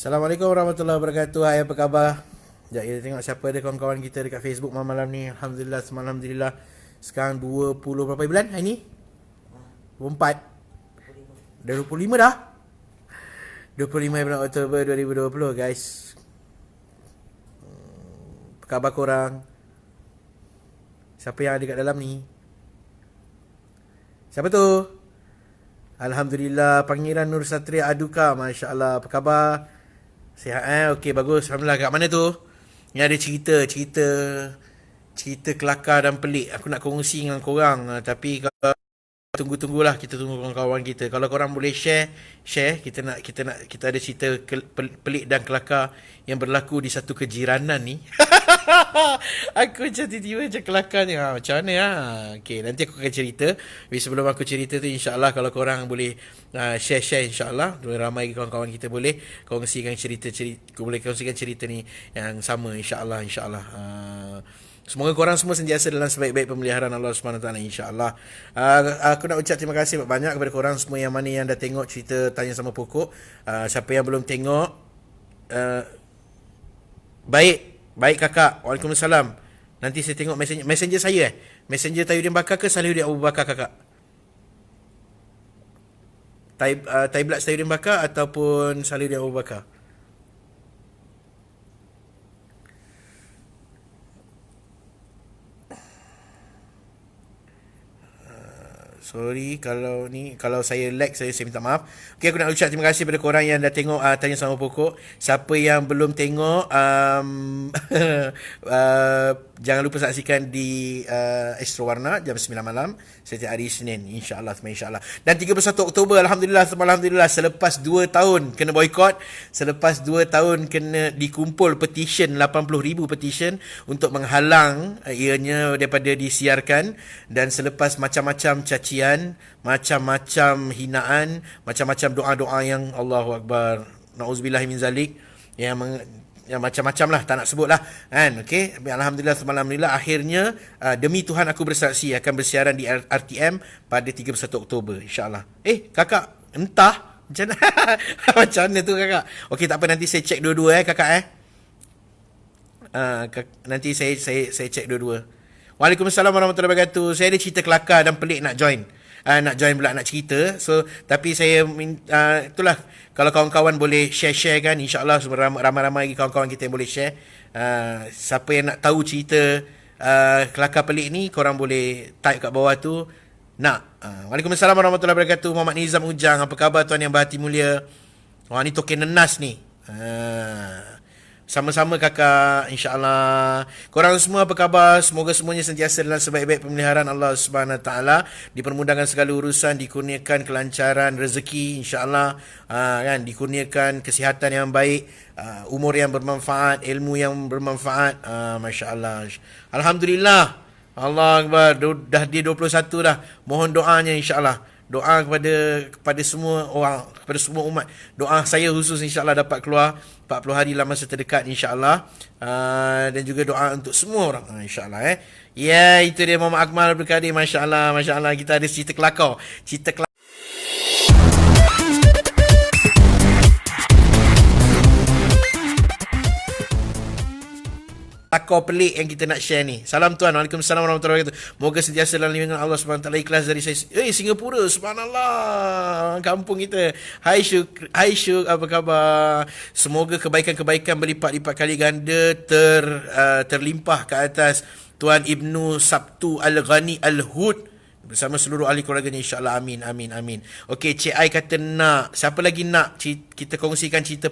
Assalamualaikum warahmatullahi wabarakatuh. Hai, apa khabar? Sekejap kita tengok siapa ada kawan-kawan kita dekat Facebook malam ni. Alhamdulillah, semalam Alhamdulillah. Sekarang 20 berapa bulan hari ni? 24. Dah 25 dah? 25 bulan Oktober 2020 guys. Apa khabar korang? Siapa yang ada kat dalam ni? Siapa tu? Alhamdulillah, Pangeran Nur Satria Aduka. Masya Allah, apa khabar? Sihat Okey, bagus. Alhamdulillah. Kat mana tu? Ni ada cerita kelakar dan pelik. Aku nak kongsi dengan korang. Tapi kalau tunggu-tunggulah, kita tunggu kawan-kawan kita. Kalau korang boleh share. Kita ada cerita pelik dan kelakar yang berlaku di satu kejiranan ni. Aku macam tiba-tiba macam kelakar ni. Macam mana Okay, nanti aku akan cerita. Tapi sebelum aku cerita tu, insyaAllah kalau korang boleh share insyaAllah. Ramai kawan-kawan kita boleh kongsikan cerita ni yang sama insyaAllah. Semoga korang semua sentiasa dalam sebaik-baik pemeliharaan Allah SWT, insyaAllah. Aku nak ucap terima kasih banyak kepada korang semua yang mana yang dah tengok cerita Tanya Sama Pokok. Siapa yang belum tengok, Baik kakak. Waalaikumsalam. Nanti saya tengok messenger saya Messenger Tayuddin Bakar ke Salihuddin Abu Bakar kakak? Taiblat Tayuddin Bakar ataupun Salihuddin Abu Bakar? Sorry kalau saya lag, saya minta maaf. Okey, aku nak ucap terima kasih kepada korang yang dah tengok Tanya Sama Pokok. Siapa yang belum tengok, jangan lupa saksikan di Astro Warna jam 9 malam setiap hari Isnin, insya-Allah. Dan 31 Oktober alhamdulillah selepas 2 tahun kena boykot, selepas 2 tahun kena dikumpul petition 80,000 petition untuk menghalang ianya daripada disiarkan, dan selepas macam-macam cacian, macam-macam hinaan, macam-macam doa-doa yang Allahu Akbar, na'udzubillahi min zalik, yang macam-macam lah, tak nak sebut lah kan. Okay, alhamdulillah akhirnya demi Tuhan aku bersaksi akan bersiaran di RTM pada 31 Oktober, insyaAllah. Kakak, entah macam mana macam mana tu kakak. Okay, tak apa, nanti saya check dua-dua kakak nanti saya check dua-dua. Waalaikumsalam warahmatullahi wabarakatuh. Saya ada cerita kelakar dan pelik nak join. Nak cerita. So, tapi saya itulah, kalau kawan-kawan boleh share kan, insya-Allah ramai-ramai lagi kawan-kawan kita yang boleh share. Siapa yang nak tahu cerita kelakar pelik ni, korang boleh type kat bawah tu nak. Waalaikumsalam warahmatullahi wabarakatuh. Muhammad Nizam Ujang, apa khabar tuan yang berhati mulia? Wah, ni token nenas ni. Sama-sama kakak, insya-Allah. Korang semua apa khabar? Semoga semuanya sentiasa dalam sebaik-baik pemeliharaan Allah Subhanahu taala, dipermudahkan segala urusan, dikurniakan kelancaran rezeki, insya-Allah, kan, dikurniakan kesihatan yang baik, umur yang bermanfaat, ilmu yang bermanfaat, masya-Allah. Alhamdulillah. Allah Akbar, dah dia 21 dah. Mohon doanya insya-Allah. Doa kepada semua orang, kepada semua umat. Doa saya khusus insya-Allah dapat keluar 40 hari dalam masa terdekat, insya-Allah. Dan juga doa untuk semua orang, insya-Allah. Ya, itu dia Muhammad Akmal Abdul Kadir, masya-Allah. Kita ada cerita kelakar. Kelakar pelik yang kita nak share ni. Salam tuan. Waalaikumsalam warahmatullahi wabarakatuh. Moga sentiasa dalam lindungan Allah SWT. Ikhlas dari saya. Singapura, subhanallah, kampung kita. Hai Syuk, apa khabar? Semoga kebaikan-kebaikan berlipat-lipat kali ganda terlimpah ke atas Tuan Ibnu Sabtu Al-Ghani Al-Hud bersama seluruh ahli keluarganya, insya-Allah. Amin. Okey, Cik Ai kata nak. Siapa lagi nak kita kongsikan cerita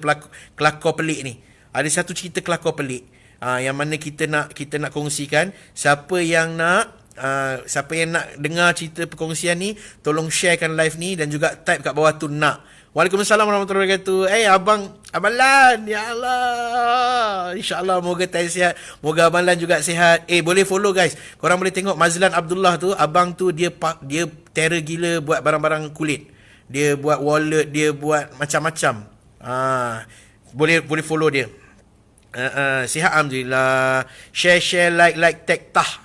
kelakar pelik ni? Ada satu cerita kelakar pelik yang mana kita nak kongsikan. Siapa yang nak dengar cerita perkongsian ni, tolong sharekan live ni dan juga type kat bawah tu nak. Waalaikumsalam warahmatullahi wabarakatuh. Abang Lan, ya Allah, insya-Allah moga tahan sihat, moga Abang Lan juga sihat. Boleh follow guys. Korang boleh tengok Mazlan Abdullah tu, abang tu dia terror gila buat barang-barang kulit. Dia buat wallet, dia buat macam-macam. Boleh follow dia. Sihat alhamdulillah. Share, like, tag tah.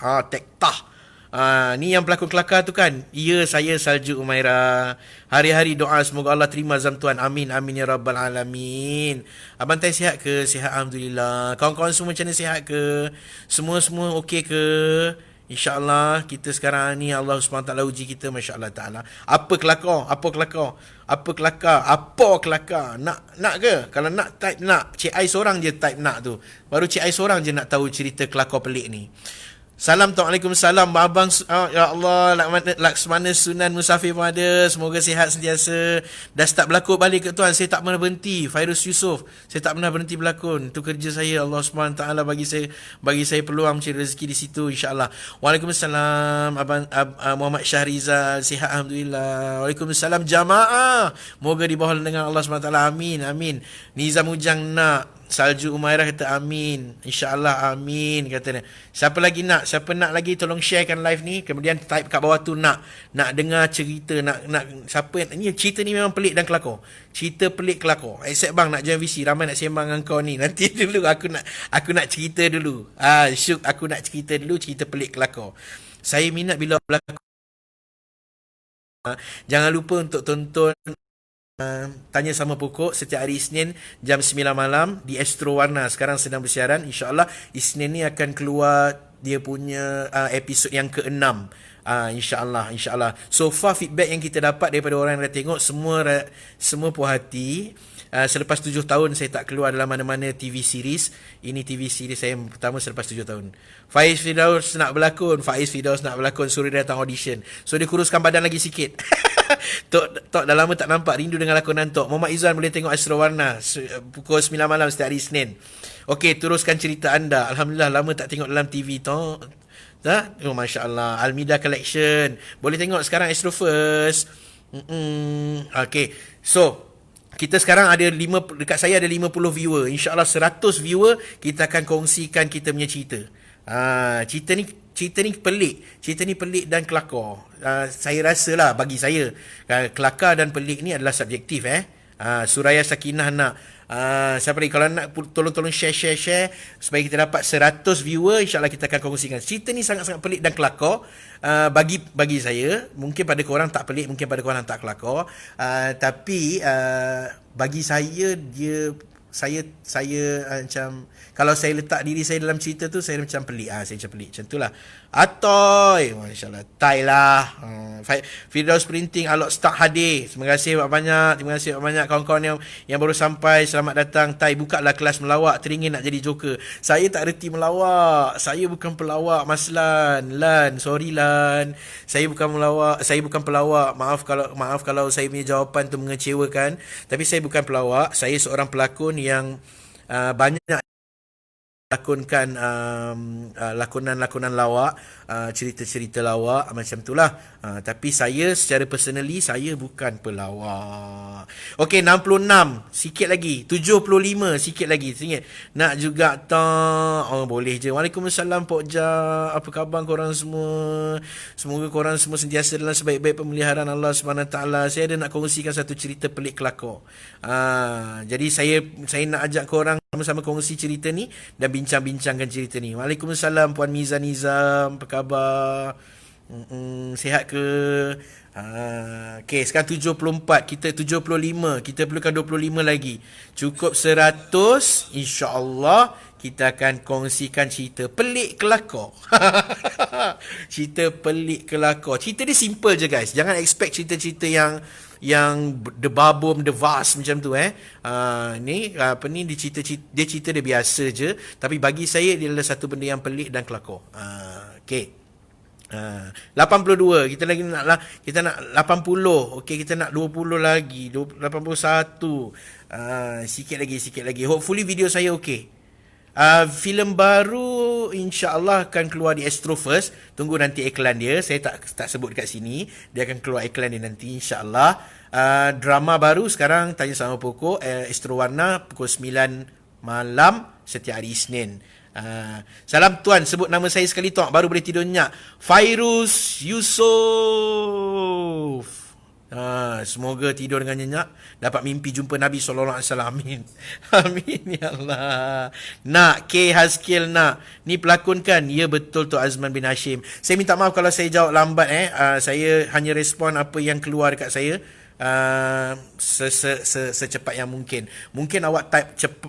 Ni yang pelakon kelakar tu kan? Ya, saya Salju Umaira. Hari-hari doa semoga Allah terima azam tuan. Amin, amin ya rabbal alamin. Abang Tai sihat ke? Sihat alhamdulillah. Kawan-kawan semua macam mana, sihat ke? Semua okey ke? InsyaAllah kita sekarang ni Allah SWT uji kita, Masya Allah Ta'ala. Apa kelakar? Apa kelakar? Apa kelakar? Apa kelakar? Nak ke? Kalau nak type nak. Cik Ai seorang je type nak tu. Baru Cik Ai seorang je nak tahu cerita kelakar pelik ni. Salam Waalaikumsalam abang, ya Allah, Laksmana Sunan Musafir pun ada. Semoga sihat sentiasa. Dah start berlakon balik ke tuan. Saya tak pernah berhenti. Fairuz Yusof, saya tak pernah berhenti berlakon. Itu kerja saya. Allah SWT bagi saya peluang mencari rezeki di situ, insya-Allah. Waalaikumsalam abang Muhammad Syahrizal, sihat alhamdulillah. Waalaikumsalam jamaah. Moga di bawah dengan Allah SWT. Amin, amin. Nizam Ujang nak. Salju Umairah kata amin. InsyaAllah amin katanya. Siapa lagi nak? Siapa nak lagi tolong sharekan live ni. Kemudian type kat bawah tu nak dengar cerita, nak siapa ni, cerita ni memang pelik dan kelakar. Cerita pelik kelakar. Accept bang nak join VC. Ramai nak sembang dengan kau ni. Nanti dulu aku nak cerita dulu. Syuk aku nak cerita dulu cerita pelik kelakar. Saya minat bila berlakon. Jangan lupa untuk tonton Tanya Sama Pokok setiap hari Isnin jam 9 malam di Astro Warna. Sekarang sedang bersiaran. InsyaAllah Isnin ni akan keluar dia punya episod yang ke-6. InsyaAllah. So far feedback yang kita dapat daripada orang yang dah tengok, semua puas hati. Selepas 7 tahun saya tak keluar dalam mana-mana TV series. Ini TV series saya yang pertama selepas 7 tahun. Faiz Firdaus nak berlakon, suruh dia datang audition. So dia kuruskan badan lagi sikit. Tok dah lama tak nampak, rindu dengan lakonan Tok. Muhammad Izzuan boleh tengok Astro Warna pukul 9 malam setiap hari Isnin. Okey, teruskan cerita anda. Alhamdulillah lama tak tengok dalam TV Tok. Oh, Masya Allah. Almida Collection boleh tengok sekarang Astro First. Okey, so kita sekarang ada dekat saya ada 50 viewer. InsyaAllah 100 viewer kita akan kongsikan kita punya cerita. Cerita ni pelik. Cerita ni pelik dan kelakar. Saya rasalah bagi saya kelakar dan pelik ni adalah subjektif. Suraya Sakinah nak. Siapa lagi kalau nak tolong share supaya kita dapat 100 viewer, insyaAllah kita akan kongsikan. Cerita ni sangat-sangat pelik dan kelakar. Bagi saya, mungkin pada korang tak pelik, mungkin pada korang tak kelakar. Tapi bagi saya saya macam kalau saya letak diri saya dalam cerita tu saya macam pelik. Saya macam pelik. Macam itulah. Atoy, masya-Allah. Tai lah. Firdaus Printing Alok Stock hadir. Terima kasih banyak. Terima kasih banyak kawan-kawan yang baru sampai. Selamat datang. Tai, bukalah kelas melawak. Teringin nak jadi joker. Saya tak reti melawak. Saya bukan pelawak, Mas Lan. Sorry Lan. Saya bukan pelawak. Maaf kalau saya punya jawapan tu mengecewakan. Tapi saya bukan pelawak. Saya seorang pelakon yang banyak lakonkan lakonan-lakonan lawak, cerita-cerita lawak macam itulah. Tapi saya secara personally saya bukan pelawak. Okey, 66 sikit lagi, 75 sikit lagi. Singit nak juga tak? Oh, boleh je. Waalaikumsalam Pok Ja. Apa khabar korang semua? Semoga korang semua sentiasa dalam sebaik-baik pemeliharaan Allah SWT. Saya ada nak kongsikan satu cerita pelik kelakar. Jadi saya nak ajak korang sama-sama kongsi cerita ni dan bincang-bincangkan cerita ni. Waalaikumsalam Puan Miza Nizam. Apa khabar? Sihat ke? Okay, sekarang 74. Kita 75. Kita perlukan 25 lagi. Cukup 100. InsyaAllah kita akan kongsikan cerita pelik kelakar. Cerita pelik kelakar. Cerita dia simple je guys. Jangan expect cerita-cerita yang the babum, the vast macam tu ni dia cerita dia biasa je, tapi bagi saya dia adalah satu benda yang pelik dan kelakar. Okey. 82 kita nak 80. Okey, kita nak 20 lagi, 81. Sikit lagi. Hopefully video saya okey. Filem baru insya-Allah akan keluar di Astro First. Tunggu nanti iklan dia. Saya tak sebut dekat sini. Dia akan keluar iklan dia nanti insya-Allah. Drama baru sekarang Tanya Sama Pokok, Astro Warna pukul 9 malam setiap hari Isnin. Salam tuan, sebut nama saya sekali tuan, baru boleh tidur nyenyak. Fairuz Yusof. Semoga tidur dengan nyenyak, dapat mimpi jumpa Nabi SAW. Amin. Amin ya Allah. Nak, K Haskil nak. Ni pelakon kan? Ya betul tu, Azman bin Hashim. Saya minta maaf kalau saya jawab lambat saya hanya respon apa yang keluar dekat saya. Secepat yang mungkin. Mungkin awak type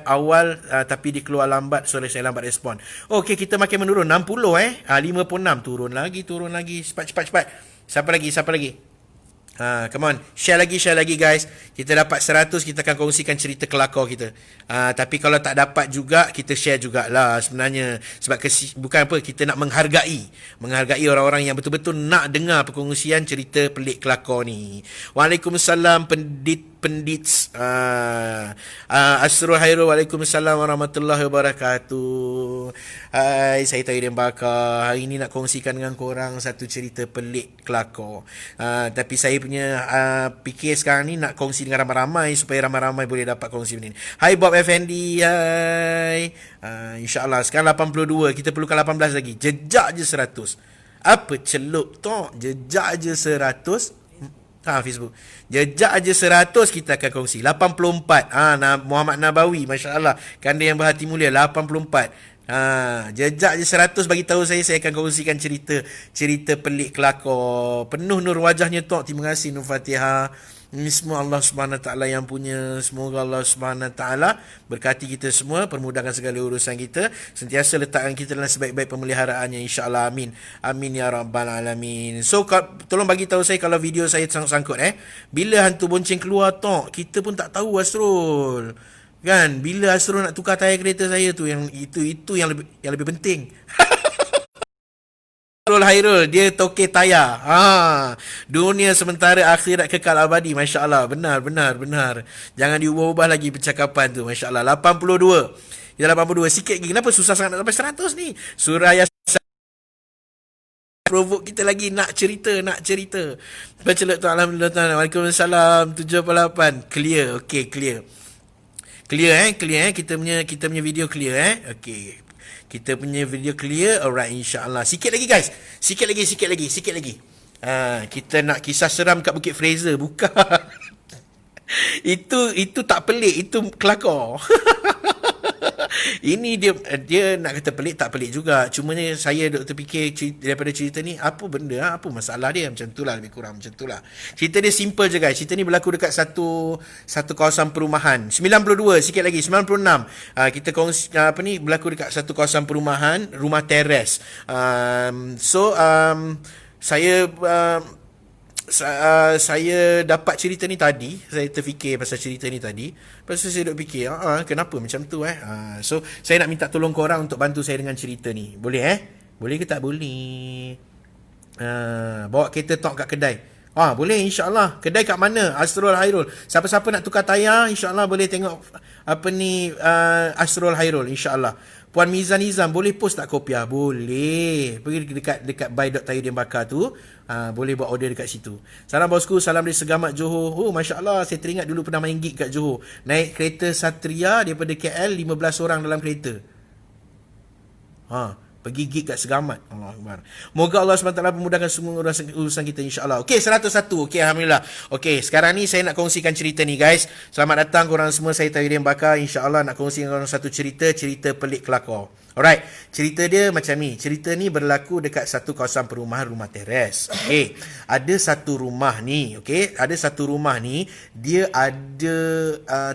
awal tapi dia keluar lambat, so saya lambat respon. Okey, kita makin menurun 60 56 turun lagi. Cepat. Siapa lagi? Come on, share lagi guys. Kita dapat 100, kita akan kongsikan cerita kelakar kita. Tapi kalau tak dapat juga, kita share jugalah sebenarnya. Sebab bukan apa, kita nak menghargai orang-orang yang betul-betul nak dengar perkongsian cerita pelik kelakar ni. Waalaikumsalam pendit Asrul Hairul. Waalaikumsalam warahmatullahi wabarakatuh. Hai, saya Tahir Bakar. Hari ni nak kongsikan dengan korang satu cerita pelik kelakar. Tapi saya punya fikir sekarang ni nak kongsi dengan ramai-ramai supaya ramai-ramai boleh dapat kongsi ni. Hai Bob Effendi. Hai. InsyaAllah sekarang 82, kita perlukan 18 lagi. Jejak je 100. Apa celup tok? Jejak je 100. Facebook. Jejak aja 100 kita akan kongsi. 84. Muhammad Nabawi, masya-Allah. Kanda yang berhati mulia 84. Jejak je 100 bagi tahu saya akan kongsikan cerita pelik kelakar. Penuh nur wajahnya tok. Terima kasih Nur Fatihah. Ini semua Allah Subhanahu Taala yang punya. Semoga Allah Subhanahu Taala berkati kita semua, permudahkan segala urusan kita, sentiasa letakkan kita dalam sebaik-baik pemeliharaannya, insya-Allah. Amin. Amin ya rabbal alamin. So tolong bagi tahu saya kalau video saya sangkut bila hantu bonceng keluar tok, kita pun tak tahu Asrul. Kan bila Asrul nak tukar tayar kereta saya tu, yang itu yang lebih penting. Hairul, dia toke tayar. Dunia sementara, akhirat kekal abadi. Masya Allah, benar. Jangan diubah-ubah lagi percakapan tu. Masya Allah. 82. Kita 82. Sikit lagi. Kenapa susah sangat nak sampai 100 ni? Surah Yasin provoke kita lagi. Nak cerita. Baca tu. Alhamdulillah. Waalaikumsalam. 78. Clear. Okay, clear. Clear. Kita punya video clear Okay. Kita punya video clear. Alright, insya-Allah. Sikit lagi guys. Sikit lagi. Kita nak kisah seram kat Bukit Fraser. Bukan. Itu tak pelik, itu kelakar. Ini dia nak kata pelik, tak pelik juga. Cuma saya duk terfikir daripada cerita ni, apa benda, apa masalah dia, macam tu lah, lebih kurang macam tu lah. Cerita dia simple je guys. Cerita ni berlaku dekat satu kawasan perumahan. 92, sikit lagi, 96. Kita kongsi berlaku dekat satu kawasan perumahan, rumah teres. Saya dapat cerita ni tadi. Saya terfikir pasal cerita ni tadi. Lepas tu saya duk fikir, kenapa macam tu So saya nak minta tolong korang untuk bantu saya dengan cerita ni. Boleh Boleh ke tak boleh? Bawa kereta tok kat kedai. Boleh, insya-Allah. Kedai kat mana? Asrul Hairul. Siapa-siapa nak tukar tayar, insya-Allah boleh tengok Asrul Hairul, insya-Allah. Puan Mizan Nizam, boleh post tak kopiah? Boleh. Pergi dekat buy.tayudinbakar tu. Boleh buat order dekat situ. Salam bosku, salam dari Segamat Johor. Masya Allah, saya teringat dulu pernah main gig kat Johor. Naik kereta Satria daripada KL, 15 orang dalam kereta. Pergi gig kat Segamat. Allah Akbar. Moga Allah SWT memudahkan semua urusan kita, insya-Allah. Okey, 101. Okey, alhamdulillah. Okey, sekarang ni saya nak kongsikan cerita ni guys. Selamat datang korang semua. Saya Tahir Bakar. Insya-Allah nak kongsikan korang satu cerita pelik kelakar. Alright, cerita dia macam ni. Cerita ni berlaku dekat satu kawasan perumahan, rumah teres. Okey, ada satu rumah ni, dia ada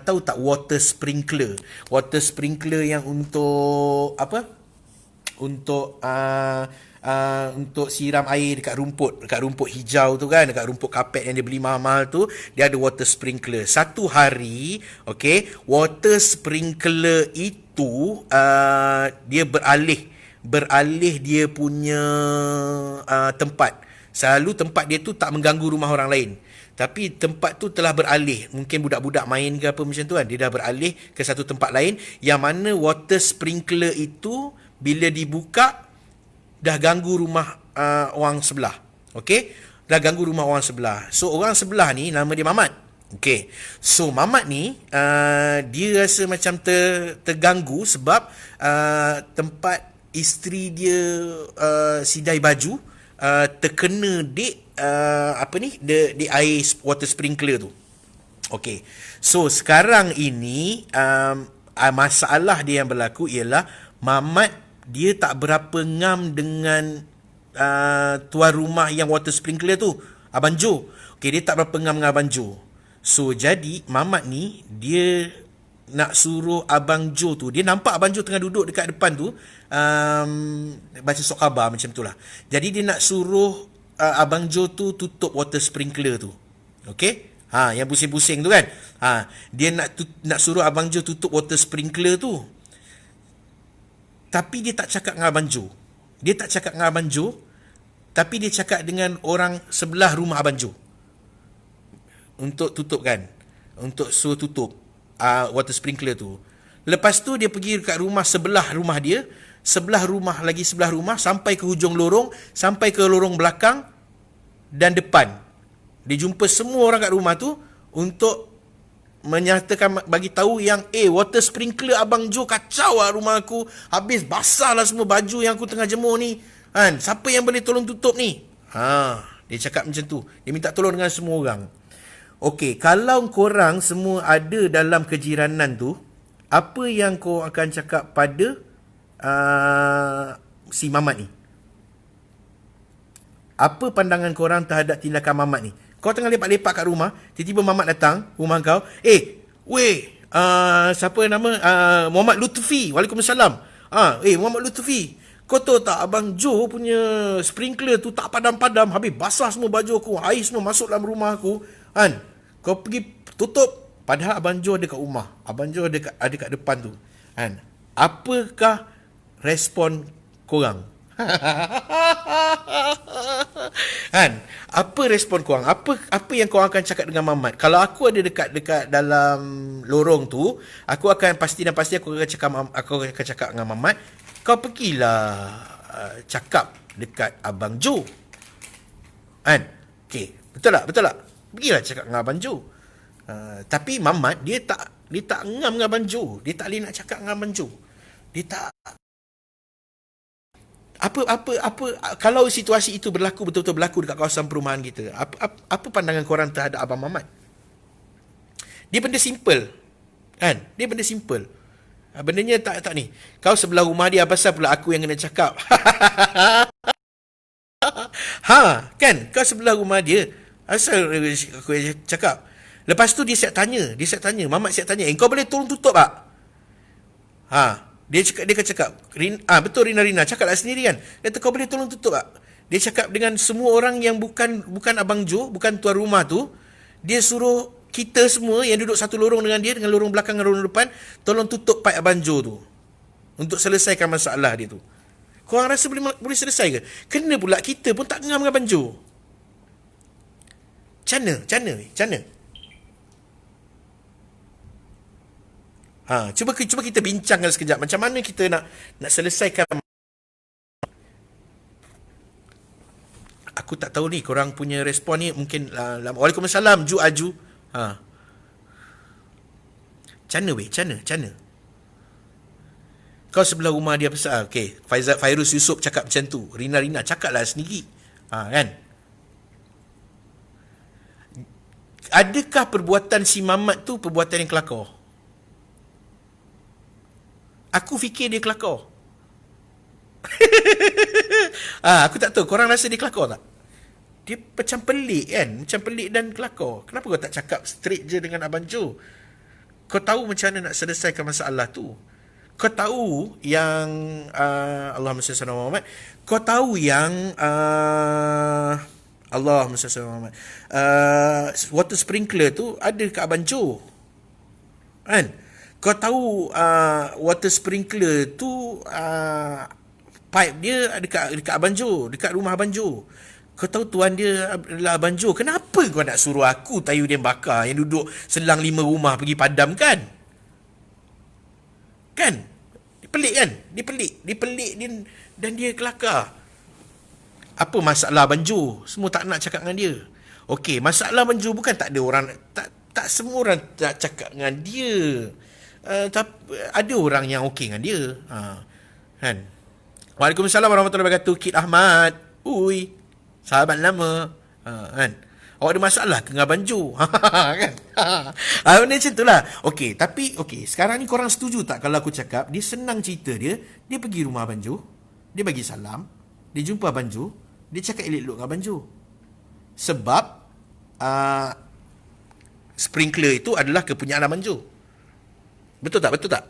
tahu tak water sprinkler? Water sprinkler yang untuk apa? Untuk siram air dekat rumput hijau tu kan, dekat rumput kapet yang dia beli mahal-mahal tu, dia ada water sprinkler. Satu hari, water sprinkler itu dia beralih dia punya tempat. Selalu tempat dia tu tak mengganggu rumah orang lain. Tapi tempat tu telah beralih. Mungkin budak-budak main ke apa macam tu kan. Dia dah beralih ke satu tempat lain, yang mana water sprinkler itu bila dibuka dah ganggu rumah orang sebelah. Dah ganggu rumah orang sebelah. So orang sebelah ni nama dia Mamat. So Mamat ni dia rasa macam terganggu sebab tempat isteri dia sidai baju terkena di di air water sprinkler tu. Okey. So sekarang ini masalah dia yang berlaku ialah Mamat dia tak berapa ngam dengan tuan rumah yang water sprinkler tu, Abang Jo. Okey, dia tak berapa ngam dengan Abang Jo. So jadi Mamat ni dia nak suruh Abang Jo tu, dia nampak Abang Jo tengah duduk dekat depan tu baca surat khabar macam tu lah. Jadi dia nak suruh Abang Jo tu tutup water sprinkler tu. Okey. Yang pusing-pusing tu kan. Dia nak suruh Abang Jo tutup water sprinkler tu. Tapi dia tak cakap dengan Abang Jo. Dia tak cakap dengan Abang Jo, tapi dia cakap dengan orang sebelah rumah Abang Jo. Untuk tutup kan. Untuk suruh tutup water sprinkler tu. Lepas tu dia pergi dekat rumah sebelah rumah dia, sebelah rumah, sampai ke hujung lorong, sampai ke lorong belakang dan depan. Dia jumpa semua orang kat rumah tu untuk menyatakan, bagi tahu yang water sprinkler Abang Jo kacau lah rumah aku, habis basah lah semua baju yang aku tengah jemur ni kan, siapa yang boleh tolong tutup ni. Dia cakap macam tu. Dia minta tolong dengan semua orang. Okey, kalau korang semua ada dalam kejiranan tu, apa yang kau akan cakap pada si Mamat ni? Apa pandangan korang terhadap tindakan Mamat ni? Kau tengah lepak-lepak kat rumah, tiba-tiba Mamat datang rumah kau. Siapa nama? Muhammad Lutfi. Waalaikumsalam. Muhammad Lutfi. Kau tahu tak, Abang Jo punya sprinkler tu tak padam-padam, habis basah semua baju aku, air semua masuk dalam rumah aku. Kan? Kau pergi tutup. Padahal Abang Jo ada kat rumah. Abang Jo ada kat depan tu. Kan? Apakah respon korang? Kan? Apa respon korang? Apa yang korang akan cakap dengan Mamat? Kalau aku ada dekat dalam lorong tu, aku akan pasti aku akan cakap dengan Mamat, kau pergilah cakap dekat Abang Jo. Kan? Okey, betul tak? Pergilah cakap dengan Abang Jo. Tapi Mamat dia tak ngam dengan Abang Jo. Dia tak boleh nak cakap dengan Abang Jo. Dia tak. Apa kalau situasi itu betul-betul berlaku dekat kawasan perumahan kita, apa pandangan korang terhadap Abang Mamat? Dia benda simple. Kan? Dia benda simple. Bendanya tak ni. Kau sebelah rumah dia, apa pasal pula aku yang kena cakap? Kan? Kau sebelah rumah dia, asal aku yang cakap. Lepas tu dia siap tanya, Mamat siap tanya, kau boleh tolong tutup tak? Dia akan cakap, betul Rina, cakaplah sendiri kan. Dia kata, kau boleh tolong tutup tak? Dia cakap dengan semua orang yang bukan Abang Jo, bukan tuan rumah tu. Dia suruh kita semua yang duduk satu lorong dengan dia, dengan lorong belakang dan lorong depan, tolong tutup paip Abang Jo tu, untuk selesaikan masalah dia tu. Korang rasa boleh selesai ke? Kena pula kita pun tak ngam dengan Abang Jo. Macam mana? Cuba kita bincangkan sekejap macam mana kita nak selesaikan. Aku tak tahu ni korang punya respon ni mungkin Waalaikumsalam Ju Aju. Macam mana? Kau sebelah rumah dia pasal. Okey, Fairuz Yusof cakap macam tu. Rina cakaplah sendiri. Kan? Adakah perbuatan si Mamat tu perbuatan yang kelakar? Aku fikir dia kelakar. Aku tak tahu. Korang rasa dia kelakar tak? Dia macam pelik kan? Macam pelik dan kelakar. Kenapa kau tak cakap straight je dengan Abang Jo? Kau tahu macam mana nak selesaikan masalah tu. Kau tahu yang Allahumma salli ala Muhammad. Kau tahu yang Allahumma salli ala Muhammad. Water sprinkler tu ada kat Abang Jo. Kan? Kau tahu water sprinkler tu pipe dia dekat Abang Jo, dekat rumah Abang Jo. Kau tahu tuan dia adalah Abang Jo. Kenapa kau nak suruh aku Tayu Din Bakar yang duduk selang 5 rumah pergi padam kan? Kan? Dia pelik kan? Dia pelik dan dia kelakar. Apa masalah Abang Jo? Semua tak nak cakap dengan dia. Okey, masalah Abang Jo bukan tak ada orang, tak semua orang tak cakap dengan dia. Tapi ada orang yang okey dengan dia. Kan? Waalaikumsalam warahmatullahi wabarakatuh. Kid Ahmad. Ui. Sahabat lama. Kan? Awak ada masalah ke dengan banjo? Kan? Benda macam tu lah. Okey, tapi sekarang ni korang setuju tak kalau aku cakap dia senang cerita dia pergi rumah banjo, dia bagi salam, dia jumpa banjo, dia cakap elok-elok dengan banjo. Sebab uh, sprinkler itu adalah kepunyaan banjo. Betul tak? Betul tak?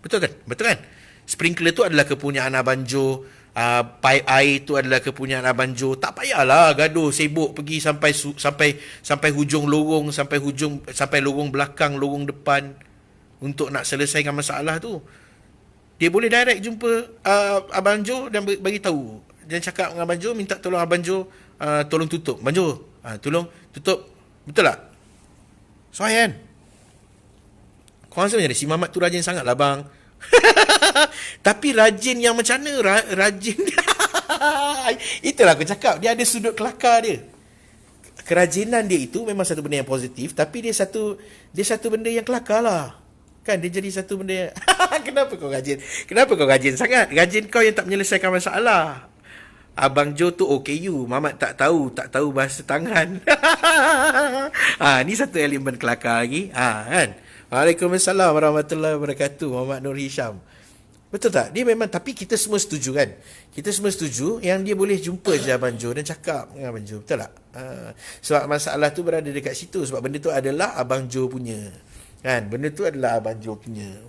Betul kan? Betul kan? Sprinkler tu adalah kepunyaan Abang Jo. Pipe air tu adalah kepunyaan Abang Jo. Tak payahlah gaduh sibuk pergi sampai hujung lorong, sampai lorong belakang, lorong depan untuk nak selesaikan masalah tu. Dia boleh direct jumpa Abang Jo dan bagi tahu. Dan cakap dengan Abang Jo, minta tolong Abang Jo tolong tutup. Abang Jo, tolong tutup. Betul tak? Soal kan? Korang rasa macam mana? Si Mamat tu rajin sangat lah bang. Tapi rajin yang macam mana? Rajin. Itulah aku cakap. Dia ada sudut kelakar dia. Kerajinan dia itu memang satu benda yang positif. Tapi dia satu benda yang kelakar lah. Kan dia jadi satu benda yang Kenapa kau rajin? Kenapa kau rajin sangat? Rajin kau yang tak menyelesaikan masalah. Abang Jo tu OKU. Mamat tak tahu bahasa tangan. Ni satu elemen kelakar lagi. Kan? Waalaikumsalam warahmatullahi wabarakatuh. Muhammad Nur Hisham. Betul tak? Dia memang, tapi kita semua setuju kan? Kita semua setuju yang dia boleh jumpa je Abang Jo dan cakap dengan Abang Jo. Betul tak? Sebab masalah tu berada dekat situ. Sebab benda tu adalah Abang Jo punya. Kan? Benda tu adalah Abang Jo punya.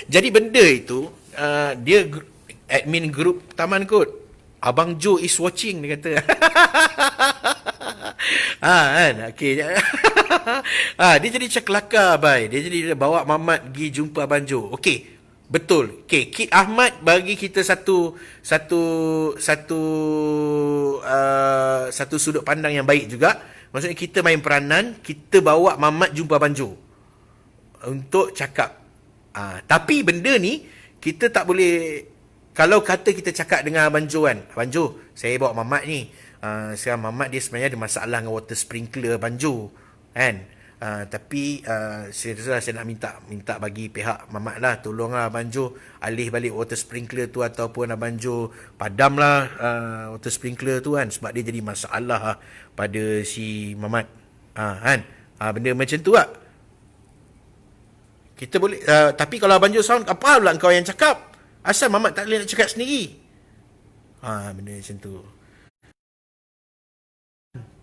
Jadi benda itu, dia admin grup Taman Kod. Abang Jo is watching, dia kata. Kan? Okay. Dia jadi macam kelakar, bai. Dia jadi bawa Mamat pergi jumpa Abang Jo. Okey. Betul. Okey, Kid Ahmad bagi kita satu sudut pandang yang baik juga. Maksudnya kita main peranan, kita bawa Mamat jumpa Abang Jo untuk cakap. Tapi benda ni kita tak boleh. Kalau kata kita cakap dengan Abang Jo kan, Abang Jo, saya bawa Mamat ni. Sekarang Mamat dia sebenarnya ada masalah dengan water sprinkler Abang Jo. Kan? Tapi saya nak minta bagi pihak Mamat lah, tolonglah Abang Jo alih balik water sprinkler tu, ataupun Abang Jo padamlah water sprinkler tu kan, sebab dia jadi masalah pada si Mamat. Kan? Benda macam tu lah. Kita boleh, tapi kalau Abang Jo sound, apa pula kau yang cakap? Asal Mamat tak boleh nak cakap sendiri? Benda macam tu.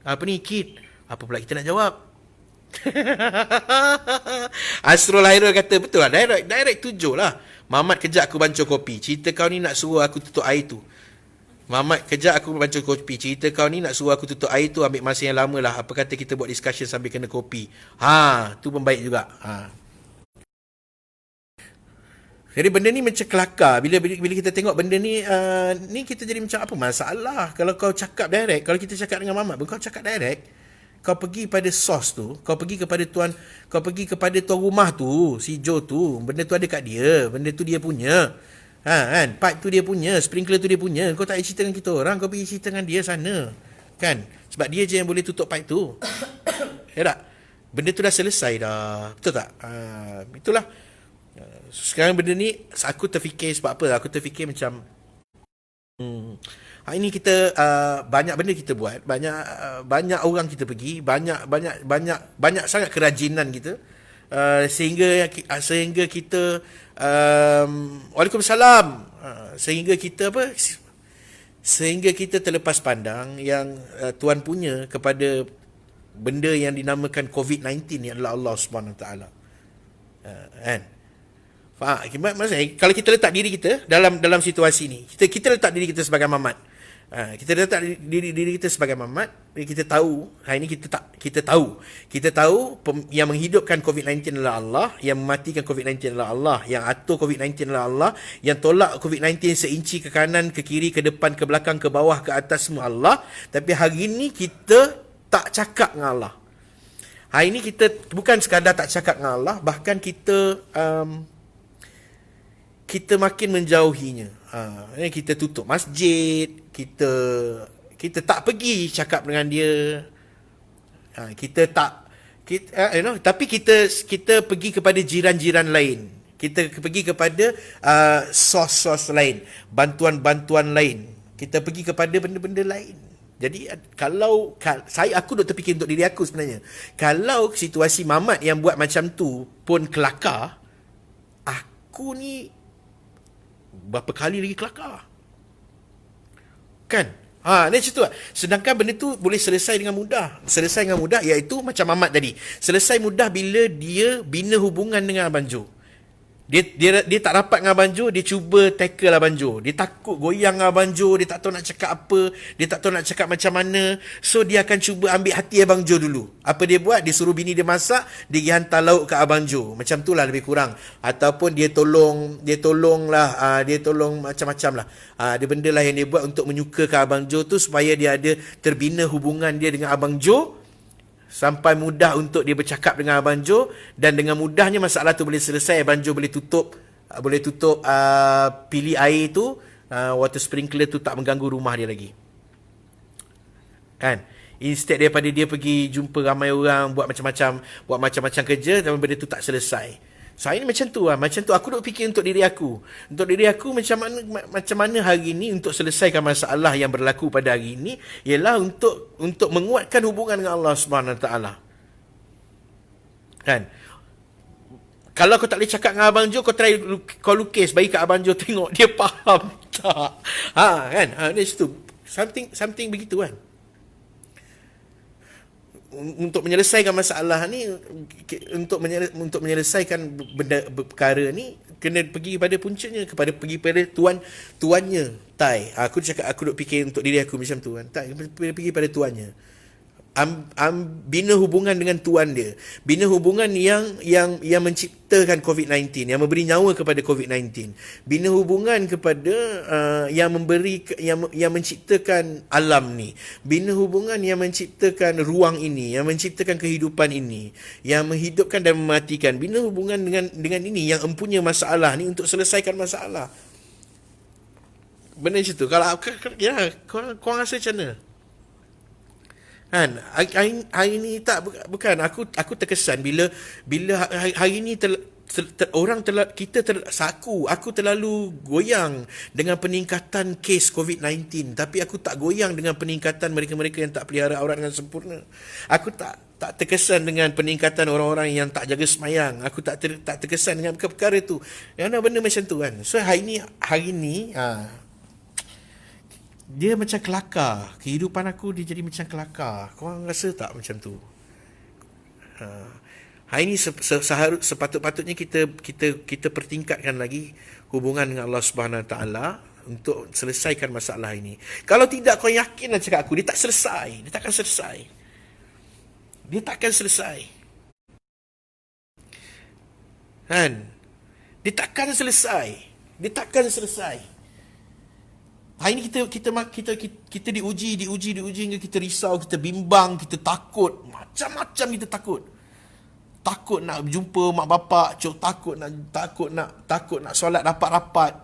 Apa ni, Kid? Apa pula kita nak jawab? Asrul Hairul kata, betul lah, direct tujuh lah. Mamat kejap aku bancuh kopi. Cerita kau ni nak suruh aku tutup air tu. Mamat kejap aku bancuh kopi. Cerita kau ni nak suruh aku tutup air tu ambil masa yang lama lah. Apa kata kita buat discussion sambil kena kopi. Tu pun baik juga. Jadi benda ni macam kelakar. Bila kita tengok benda ni, ni kita jadi macam apa masalah. Kalau kau cakap direct, kalau kita cakap dengan Mamat, kau cakap direct, kau pergi pada source tu, kau pergi kepada tuan rumah tu, si Joe tu, benda tu ada kat dia, benda tu dia punya. Kan? Pipe tu dia punya, sprinkler tu dia punya. Kau tak payah cerita dengan kita orang, kau pergi cerita dengan dia sana. Kan? Sebab dia je yang boleh tutup pipe tu. Ya tak? Benda tu dah selesai dah. Betul tak? Itulah. Sekarang benda ni aku terfikir sebab apa? Aku terfikir macam hari ni kita banyak benda kita buat, banyak orang kita pergi, banyak sangat kerajinan kita, sehingga kita Waalaikumsalam, sehingga kita terlepas pandang yang Tuhan punya kepada benda yang dinamakan COVID-19 ni adalah Allah Subhanahu Wa Taala. Kan? Maksudnya kalau kita letak diri kita dalam situasi ni, kita letak diri kita sebagai Mamat. Kita letak diri kita sebagai Mamat, kita tahu hari ni kita tahu yang menghidupkan COVID-19 adalah Allah, yang mematikan COVID-19 adalah Allah, yang atur COVID-19 adalah Allah, yang tolak COVID-19 seinci ke kanan, ke kiri, ke depan, ke belakang, ke bawah, ke atas, semua Allah. Tapi hari ni kita tak cakap dengan Allah. Hari ni kita bukan sekadar tak cakap dengan Allah, bahkan kita makin menjauhinya. Kita tutup masjid, kita tak pergi cakap dengan dia. Tapi kita pergi kepada jiran-jiran lain. Kita pergi kepada sos-sos lain, bantuan-bantuan lain. Kita pergi kepada benda-benda lain. Jadi aku duk terfikir untuk diri aku sebenarnya. Kalau situasi Mamat yang buat macam tu pun kelakar, aku ni berapa kali lagi kelakar. Kan? Ni macam tu lah. Sedangkan benda tu boleh selesai dengan mudah. Selesai dengan mudah iaitu macam Mamat tadi. Selesai mudah bila dia bina hubungan dengan Abang Jo. Dia tak rapat dengan Abang Jo, dia cuba tackle Abang Jo. Dia takut goyang dengan Abang Jo, dia tak tahu nak cakap apa, dia tak tahu nak cakap macam mana. So dia akan cuba ambil hati Abang Jo dulu. Apa dia buat? Dia suruh bini dia masak, dia hantar lauk ke Abang Jo. Macam tu lah lebih kurang. Ataupun dia tolong macam-macam lah. Dia benda lah yang dia buat untuk menyukakan Abang Jo tu supaya dia ada terbina hubungan dia dengan Abang Jo. Sampai mudah untuk dia bercakap dengan Abang Jo, dan dengan mudahnya masalah tu boleh selesai. Abang Jo boleh tutup pilih air tu, water sprinkler tu tak mengganggu rumah dia lagi. Kan? Instead daripada dia pergi jumpa ramai orang, buat macam-macam kerja, tapi benda tu tak selesai. So hari ni macam tu lah. Macam tu aku duk fikir untuk diri aku. Untuk diri aku macam mana hari ni untuk selesaikan masalah yang berlaku pada hari ni, ialah untuk menguatkan hubungan dengan Allah Subhanahu Wa Taala. Kan? Kalau kau tak boleh cakap dengan Abang Jo, kau lukis bagi kat Abang Jo tengok dia faham tak. Kan? Dari situ something begitu kan. Untuk menyelesaikan masalah ni, untuk menyelesaikan perkara ni, kena pergi pada puncanya, pergi pada tuannya. Aku duk fikir untuk diri aku macam tu kan. Pergi pada tuannya. Bina hubungan dengan tuan dia. Bina hubungan yang menciptakan COVID-19, yang memberi nyawa kepada COVID-19. Bina hubungan kepada yang menciptakan alam ni. Bina hubungan yang menciptakan ruang ini, yang menciptakan kehidupan ini, yang menghidupkan dan mematikan. Bina hubungan dengan ini yang empunya masalah ni untuk selesaikan masalah. Benda macam tu. Kalau korang rasa macam mana? Kan, hari ni bukan aku terkesan bila hari ni aku terlalu goyang dengan peningkatan kes COVID-19, tapi aku tak goyang dengan peningkatan mereka-mereka yang tak pelihara aurat dengan sempurna. Aku tak terkesan dengan peningkatan orang-orang yang tak jaga semayang. Aku tak terkesan dengan perkara tu. Yang benda macam tu kan. So hari ni dia macam kelakar. Kehidupan aku dia jadi macam kelakar. Korang rasa tak macam tu? Hari ini sepatutnya kita pertingkatkan lagi hubungan dengan Allah Subhanahu Wa Taala untuk selesaikan masalah ini. Kalau tidak, kau yakinlah cakap aku, dia tak selesai. Dia takkan selesai. Kan? Dia takkan selesai. Hari ni kita diuji hingga kita risau, kita bimbang, kita takut, macam-macam kita takut. Takut nak jumpa mak bapak, takut nak solat rapat-rapat,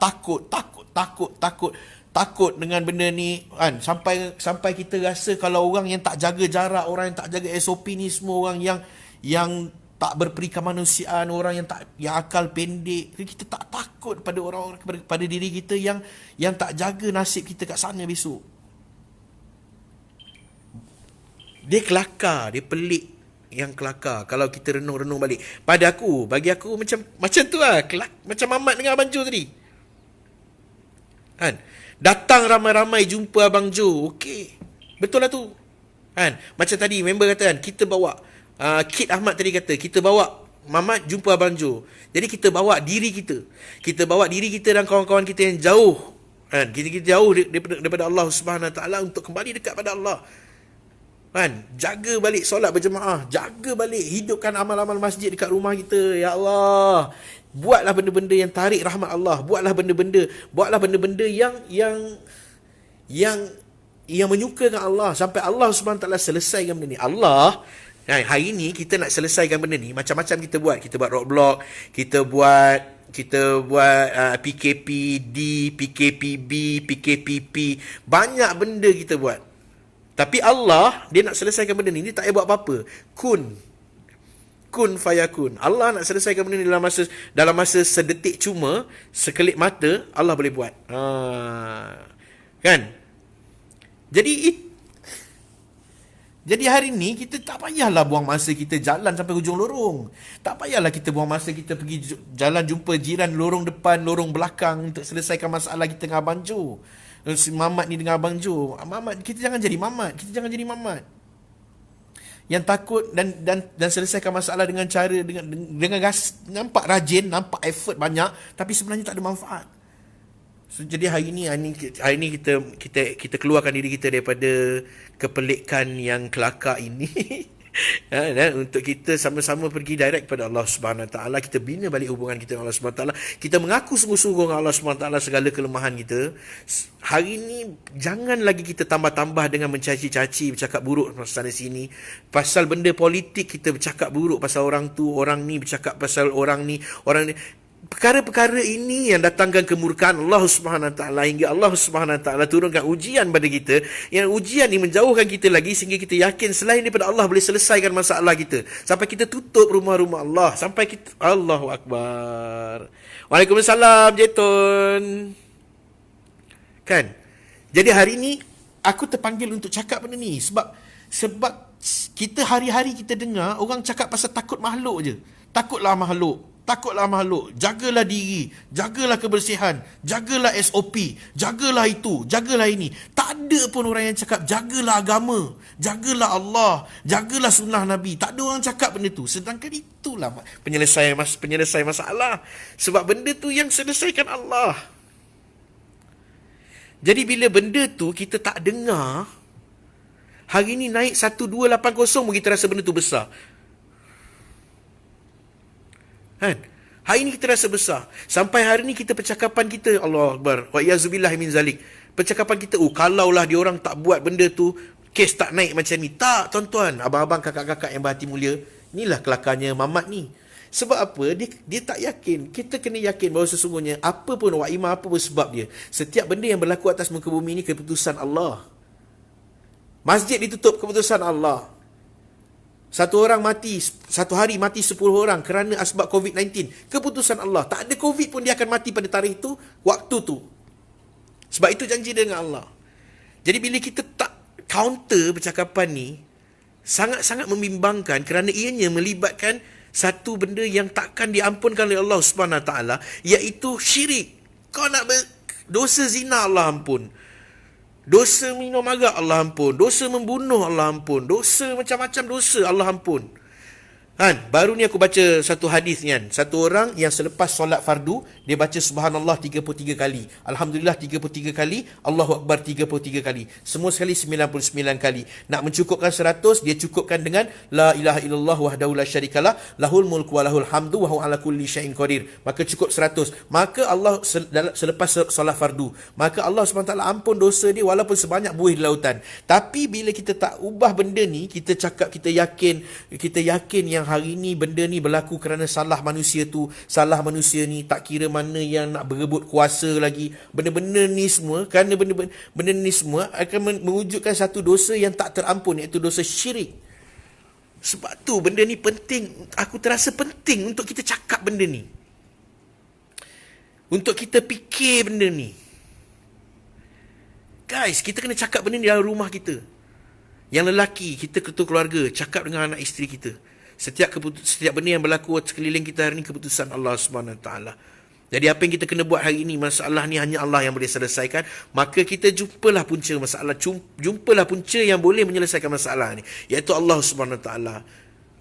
takut dengan benda ni kan, sampai kita rasa kalau orang yang tak jaga jarak, orang yang tak jaga SOP ni semua orang yang tak berperi kemanusiaan, orang yang akal pendek. Kita tak takut pada orang, pada diri kita yang tak jaga nasib kita kat sana besok. Dia kelakar, dia pelik yang kelakar kalau kita renung-renung balik. Bagi aku macam tu lah, macam Mamat dengan Abang Jo tadi. Kan? Datang ramai-ramai jumpa Abang Jo. Okey. Betul lah tu. Kan? Macam tadi member kata kan, kita bawa Kid Ahmad tadi kata, kita bawa Mamat jumpa Abang Jo. Jadi kita bawa diri kita. Kita bawa diri kita dan kawan-kawan kita yang jauh. Kan? Kita jauh daripada Allah Subhanahu Wa Taala untuk kembali dekat pada Allah. Kan? Jaga balik solat berjemaah. Jaga balik. Hidupkan amal-amal masjid dekat rumah kita. Ya Allah. Buatlah benda-benda yang tarik rahmat Allah. Buatlah benda-benda yang menyukakan Allah. Sampai Allah Subhanahu Wa Taala selesaikan benda ni. Hari ni kita nak selesaikan benda ni, macam-macam kita buat. Kita buat roadblock, kita buat PKPD, PKPB, PKPP. Banyak benda kita buat. Tapi Allah, dia nak selesaikan benda ni, dia tak payah buat apa-apa. Kun fayakun. Allah nak selesaikan benda ni dalam masa sedetik cuma, sekelip mata, Allah boleh buat. Kan? Jadi Jadi hari ni kita tak payahlah buang masa kita jalan sampai hujung lorong. Tak payahlah kita buang masa kita pergi jalan jumpa jiran lorong depan, lorong belakang untuk selesaikan masalah kita dengan Abang Jo. Si Mamat ni dengan Abang Jo. Mamat, kita jangan jadi Mamat. Kita jangan jadi Mamat yang takut dan selesaikan masalah dengan cara dengan gas, nampak rajin, nampak effort banyak tapi sebenarnya tak ada manfaat. So, jadi hari ni kita keluarkan diri kita daripada kepelikan yang kelakar ini. Dan untuk kita sama-sama pergi direct pada Allah Subhanahu Wa Taala, kita bina balik hubungan kita dengan Allah Subhanahu Wa Taala, kita mengaku sungguh-sungguh dengan Allah Subhanahu Wa Taala segala kelemahan kita. Hari ni jangan lagi kita tambah-tambah dengan mencaci-caci, bercakap buruk sana sini pasal benda politik, kita bercakap buruk pasal orang tu, orang ni bercakap pasal orang ni. Perkara-perkara ini yang datangkan kemurkaan Allah Subhanahu Wa Taala, hingga Allah Subhanahu Wa Taala turunkan ujian pada kita, yang ujian ini menjauhkan kita lagi sehingga kita yakin selain daripada Allah boleh selesaikan masalah kita, sampai kita tutup rumah-rumah Allah, sampai kita Allahu Akbar. Waalaikumsalam Jetun. Kan? Jadi hari ni aku terpanggil untuk cakap benda ni sebab kita hari-hari kita dengar orang cakap pasal takut makhluk je. Takutlah makhluk, jagalah diri, jagalah kebersihan, jagalah SOP, jagalah itu, jagalah ini. Tak ada pun orang yang cakap jagalah agama, jagalah Allah, jagalah sunnah Nabi. Tak ada orang cakap benda tu. Sedangkan itulah penyelesai masalah. Sebab benda tu yang selesaikan Allah. Jadi bila benda tu kita tak dengar, hari ni naik 1280 pun kita rasa benda tu besar. Kan? Hari ni kita rasa besar. Sampai hari ni kita percakapan kita, Allah Akbar, wa iyazubillah min zalik. Percakapan kita, kalaulah diorang tak buat benda tu, kes tak naik macam ni. Tak, tuan-tuan, abang-abang, kakak-kakak yang berhati mulia, inilah kelakarnya Mamat ni. Sebab apa? Dia tak yakin. Kita kena yakin bahawa sesungguhnya apa pun wa'imah, apa pun sebab dia, setiap benda yang berlaku atas muka bumi ni keputusan Allah. Masjid ditutup, keputusan Allah. Satu orang mati, satu hari mati 10 orang kerana asbab COVID-19. Keputusan Allah. Tak ada COVID pun dia akan mati pada tarikh itu, waktu tu. Sebab itu janji dengan Allah. Jadi bila kita tak counter percakapan ni, sangat-sangat membimbangkan kerana ianya melibatkan satu benda yang takkan diampunkan oleh Allah Subhanahu Wa Taala, iaitu syirik. Kau nak dosa zina, Allah ampun. Dosa minum arak, Allah ampun. Dosa membunuh, Allah ampun. Dosa macam-macam dosa, Allah ampun. Kan? Baru ni aku baca satu hadis ni kan. Satu orang yang selepas solat fardu, dia baca subhanallah 33 kali. Alhamdulillah 33 kali. Allahu Akbar 33 kali. Semua sekali 99 kali. Nak mencukupkan 100, dia cukupkan dengan la ilaha illallah wahdahu la syarikalah, lahul mulku wa lahul hamdu wa huwa ala kulli syai'in qadir. Maka cukup 100. Maka Allah selepas solat fardu, maka Allah SWT ampun dosa dia walaupun sebanyak buih di lautan. Tapi bila kita tak ubah benda ni, kita cakap kita yakin yang hari ni benda ni berlaku kerana salah manusia tu, salah manusia ni, tak kira mana yang nak berebut kuasa lagi. Benda-benda ni semua, kerana benda ni semua akan mewujudkan satu dosa yang tak terampun, iaitu dosa syirik. Sebab tu benda ni penting, aku terasa penting untuk kita cakap benda ni, untuk kita fikir benda ni. Guys, kita kena cakap benda ni dalam rumah kita. Yang lelaki, kita ketua keluarga, cakap dengan anak isteri kita. Setiap benda yang berlaku sekeliling kita hari ini keputusan Allah Subhanahu Wa Taala. Jadi apa yang kita kena buat hari ini, masalah ni hanya Allah yang boleh selesaikan. Maka kita jumpalah punca masalah, jumpalah punca yang boleh menyelesaikan masalah ni, iaitu Allah Subhanahu Wa Taala.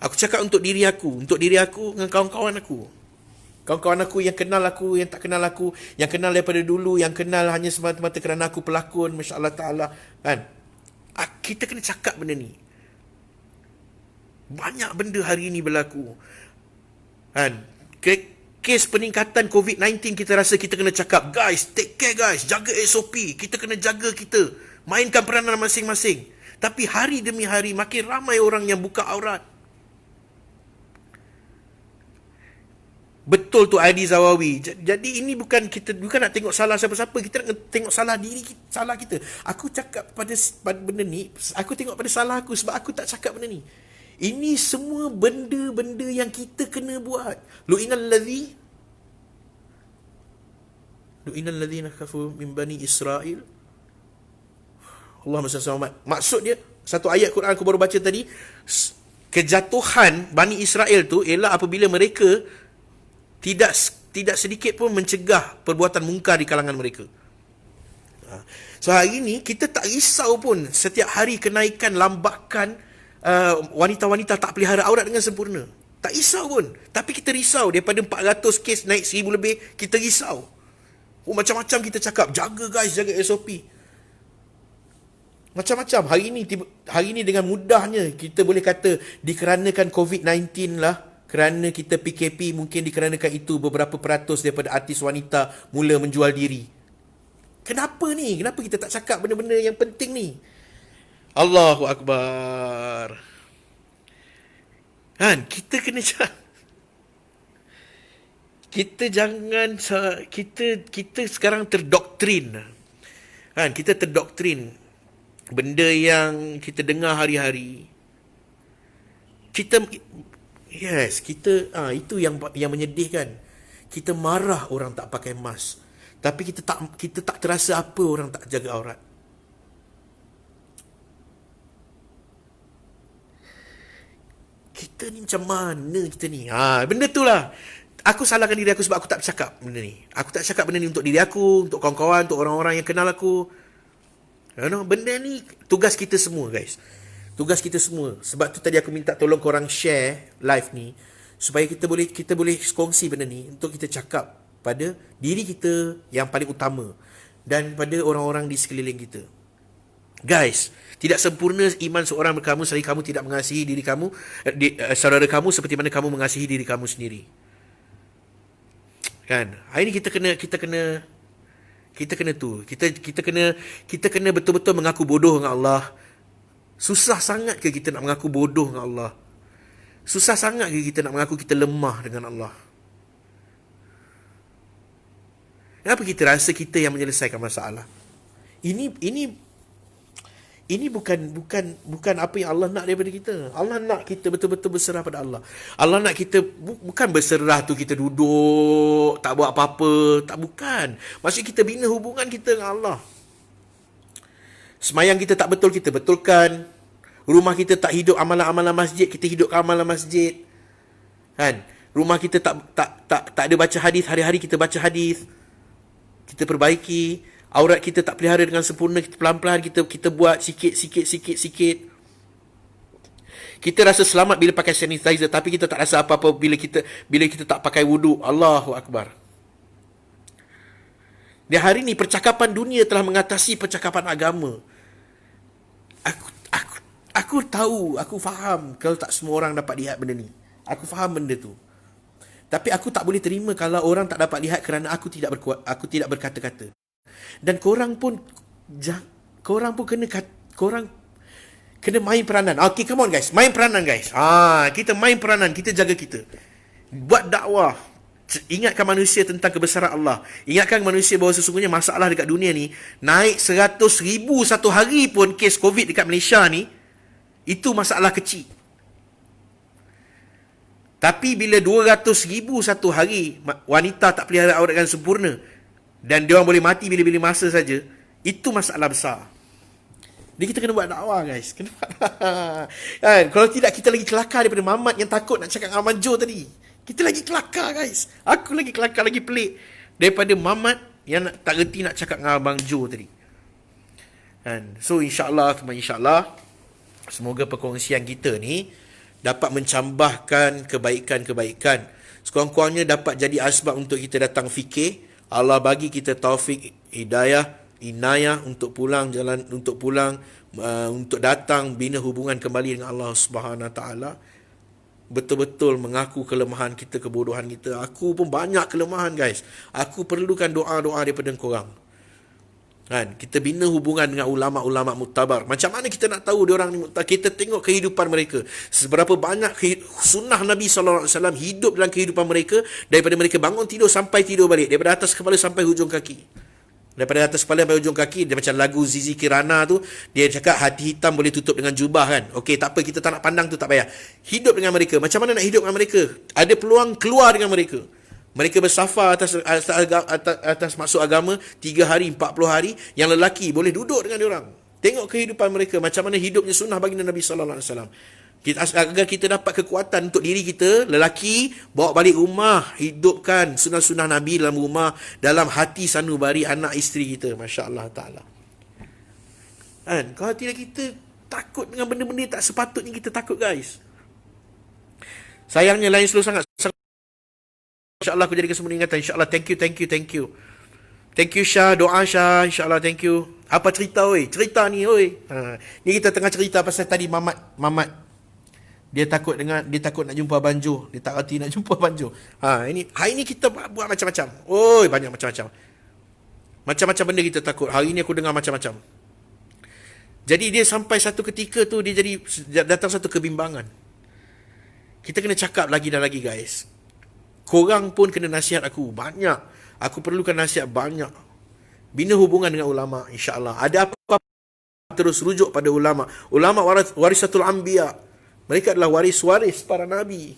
Aku cakap untuk diri aku dengan kawan-kawan aku. Kawan-kawan aku yang kenal aku, yang tak kenal aku, yang kenal daripada dulu, yang kenal hanya semata-mata kerana aku pelakon, masya-Allah taala, kan? Kita kena cakap benda ni. Banyak benda hari ini berlaku, kan? Kes peningkatan COVID-19, kita rasa kita kena cakap, guys, take care guys, jaga SOP, kita kena jaga, kita mainkan peranan masing-masing. Tapi hari demi hari makin ramai orang yang buka aurat. Betul tu Adi Zawawi. Jadi ini bukan nak tengok salah siapa-siapa, kita nak tengok salah diri kita, salah kita. Aku cakap pada benda ni, aku tengok pada salah aku sebab aku tak cakap benda ni. Ini semua benda-benda yang kita kena buat. Lu'inal ladzina kafaru min bani Israel. Allahumma salli ala Muhammad. Maksud dia, satu ayat Quran aku baru baca tadi, kejatuhan Bani Israel tu ialah apabila mereka tidak sedikit pun mencegah perbuatan mungkar di kalangan mereka. So hari ini kita tak risau pun setiap hari kenaikan lambakan wanita-wanita tak pelihara aurat dengan sempurna. Tak risau pun. Tapi kita risau daripada 400 kes naik 1000 lebih, kita risau. Oh, macam-macam kita cakap, jaga guys, jaga SOP. Macam-macam. Hari ini dengan mudahnya kita boleh kata dikarenakan COVID-19 lah, kerana kita PKP, mungkin dikarenakan itu beberapa peratus daripada artis wanita mula menjual diri. Kenapa ni? Kenapa kita tak cakap benda-benda yang penting ni? Allahu Akbar. Kan, kita kena kita sekarang terdoktrin. Kan, kita terdoktrin. Benda yang kita dengar hari-hari. Itu yang menyedihkan. Kita marah orang tak pakai mask. Tapi kita tak terasa apa orang tak jaga aurat. Kita ni macam mana kita ni? Benda tu lah. Aku salahkan diri aku sebab aku tak bercakap benda ni. Aku tak cakap benda ni untuk diri aku, untuk kawan-kawan, untuk orang-orang yang kenal aku. Benda ni tugas kita semua, guys. Tugas kita semua. Sebab tu tadi aku minta tolong korang share live ni supaya kita boleh kongsi benda ni untuk kita cakap pada diri kita yang paling utama dan pada orang-orang di sekeliling kita. Guys, tidak sempurna iman seorang kamu selagi kamu tidak mengasihi diri kamu, saudara kamu seperti mana kamu mengasihi diri kamu sendiri. Kan? Hari ni kita kena betul-betul mengaku bodoh dengan Allah. Susah sangat ke kita nak mengaku bodoh dengan Allah? Susah sangat ke kita nak mengaku kita lemah dengan Allah? Kenapa kita rasa kita yang menyelesaikan masalah? Ini bukan apa yang Allah nak daripada kita. Allah nak kita betul-betul berserah pada Allah. Allah nak kita bukan berserah tu kita duduk tak buat apa-apa, tak, bukan. Maksud kita bina hubungan kita dengan Allah. Semayang kita tak betul, kita betulkan. Rumah kita tak hidup amalan-amalan masjid, kita hidupkan amalan masjid. Kan? Rumah kita tak ada baca hadis, hari-hari kita baca hadis. Kita perbaiki. Aurat kita tak pelihara dengan sempurna, kita pelan-pelan kita buat sikit. Kita rasa selamat bila pakai sanitizer, tapi kita tak rasa apa-apa bila kita tak pakai wuduk. Allahu Akbar. Di hari ni percakapan dunia telah mengatasi percakapan agama. Aku tahu, aku faham kalau tak semua orang dapat lihat benda ni. Aku faham benda tu. Tapi aku tak boleh terima kalau orang tak dapat lihat kerana aku tidak berkata-kata. Dan korang pun kena main peranan. Okay, come on guys, main peranan guys. Kita main peranan, kita jaga kita. Buat dakwah. Ingatkan manusia tentang kebesaran Allah. Ingatkan manusia bahawa sesungguhnya masalah dekat dunia ni naik 100,000 satu hari pun kes COVID dekat Malaysia ni, itu masalah kecil. Tapi bila 200,000 satu hari wanita tak pelihara aurat dengan sempurna dan dia orang boleh mati bila-bila masa saja, itu masalah besar. Jadi kita kena buat dakwah guys. Kena kan? Kalau tidak kita lagi kelakar daripada Mamat yang takut nak cakap dengan Abang Jo tadi. Kita lagi kelakar guys. Aku lagi kelakar, lagi pelik daripada Mamat yang tak reti nak cakap dengan Abang Jo tadi. Kan? So insyaAllah semoga perkongsian kita ni dapat mencambahkan kebaikan-kebaikan. Sekurang-kurangnya dapat jadi asbab untuk kita datang fikir. Allah bagi kita taufik, hidayah, inayah untuk pulang untuk datang bina hubungan kembali dengan Allah Subhanahu Wa Taala. Betul-betul mengaku kelemahan kita, kebodohan kita. Aku pun banyak kelemahan guys. Aku perlukan doa-doa daripada korang. Kan? Kita bina hubungan dengan ulama-ulama muktabar. Macam mana kita nak tahu dia orang ni muktabar? Kita tengok kehidupan mereka. Seberapa banyak sunnah Nabi SAW hidup dalam kehidupan mereka, daripada mereka bangun tidur sampai tidur balik, daripada atas kepala sampai hujung kaki. Daripada atas kepala sampai hujung kaki. Dia macam lagu Zizi Kirana tu, dia cakap hati hitam boleh tutup dengan jubah kan. Okey, tak apa, kita tak nak pandang tu, tak payah. Hidup dengan mereka. Macam mana nak hidup dengan mereka? Ada peluang keluar dengan mereka. Mereka bersafar atas masuk agama 3 hari, 40 hari. Yang lelaki boleh duduk dengan diorang. Tengok kehidupan mereka, macam mana hidupnya sunnah baginda Nabi sallallahu alaihi wasallam. Agar kita dapat kekuatan untuk diri kita, lelaki, bawa balik rumah, hidupkan sunnah-sunnah Nabi dalam rumah, dalam hati sanubari anak isteri kita. Masya Allah Ta'ala. Kan? Kalau tidak, kita takut dengan benda-benda tak sepatutnya kita takut, guys. Sayangnya lain slow sangat. InsyaAllah aku jadikan semua ingatan. InsyaAllah, thank you. Thank you Syah, doa Syah. InsyaAllah, thank you. Apa cerita, oi? Cerita ni, oi. Ni kita tengah cerita pasal tadi Mamat. Dia takut nak jumpa Banjo. Dia tak reti nak jumpa Banjo. Hari ni kita buat macam-macam. Oi, banyak macam-macam. Macam-macam benda kita takut. Hari ni aku dengar macam-macam. Jadi dia sampai satu ketika tu, dia datang satu kebimbangan. Kita kena cakap lagi dan lagi, guys. Korang pun kena nasihat aku. Banyak. Aku perlukan nasihat banyak. Bina hubungan dengan ulama, insya-Allah. Ada apa-apa terus rujuk pada ulama. Ulama warisatul anbiya. Mereka adalah waris-waris para nabi.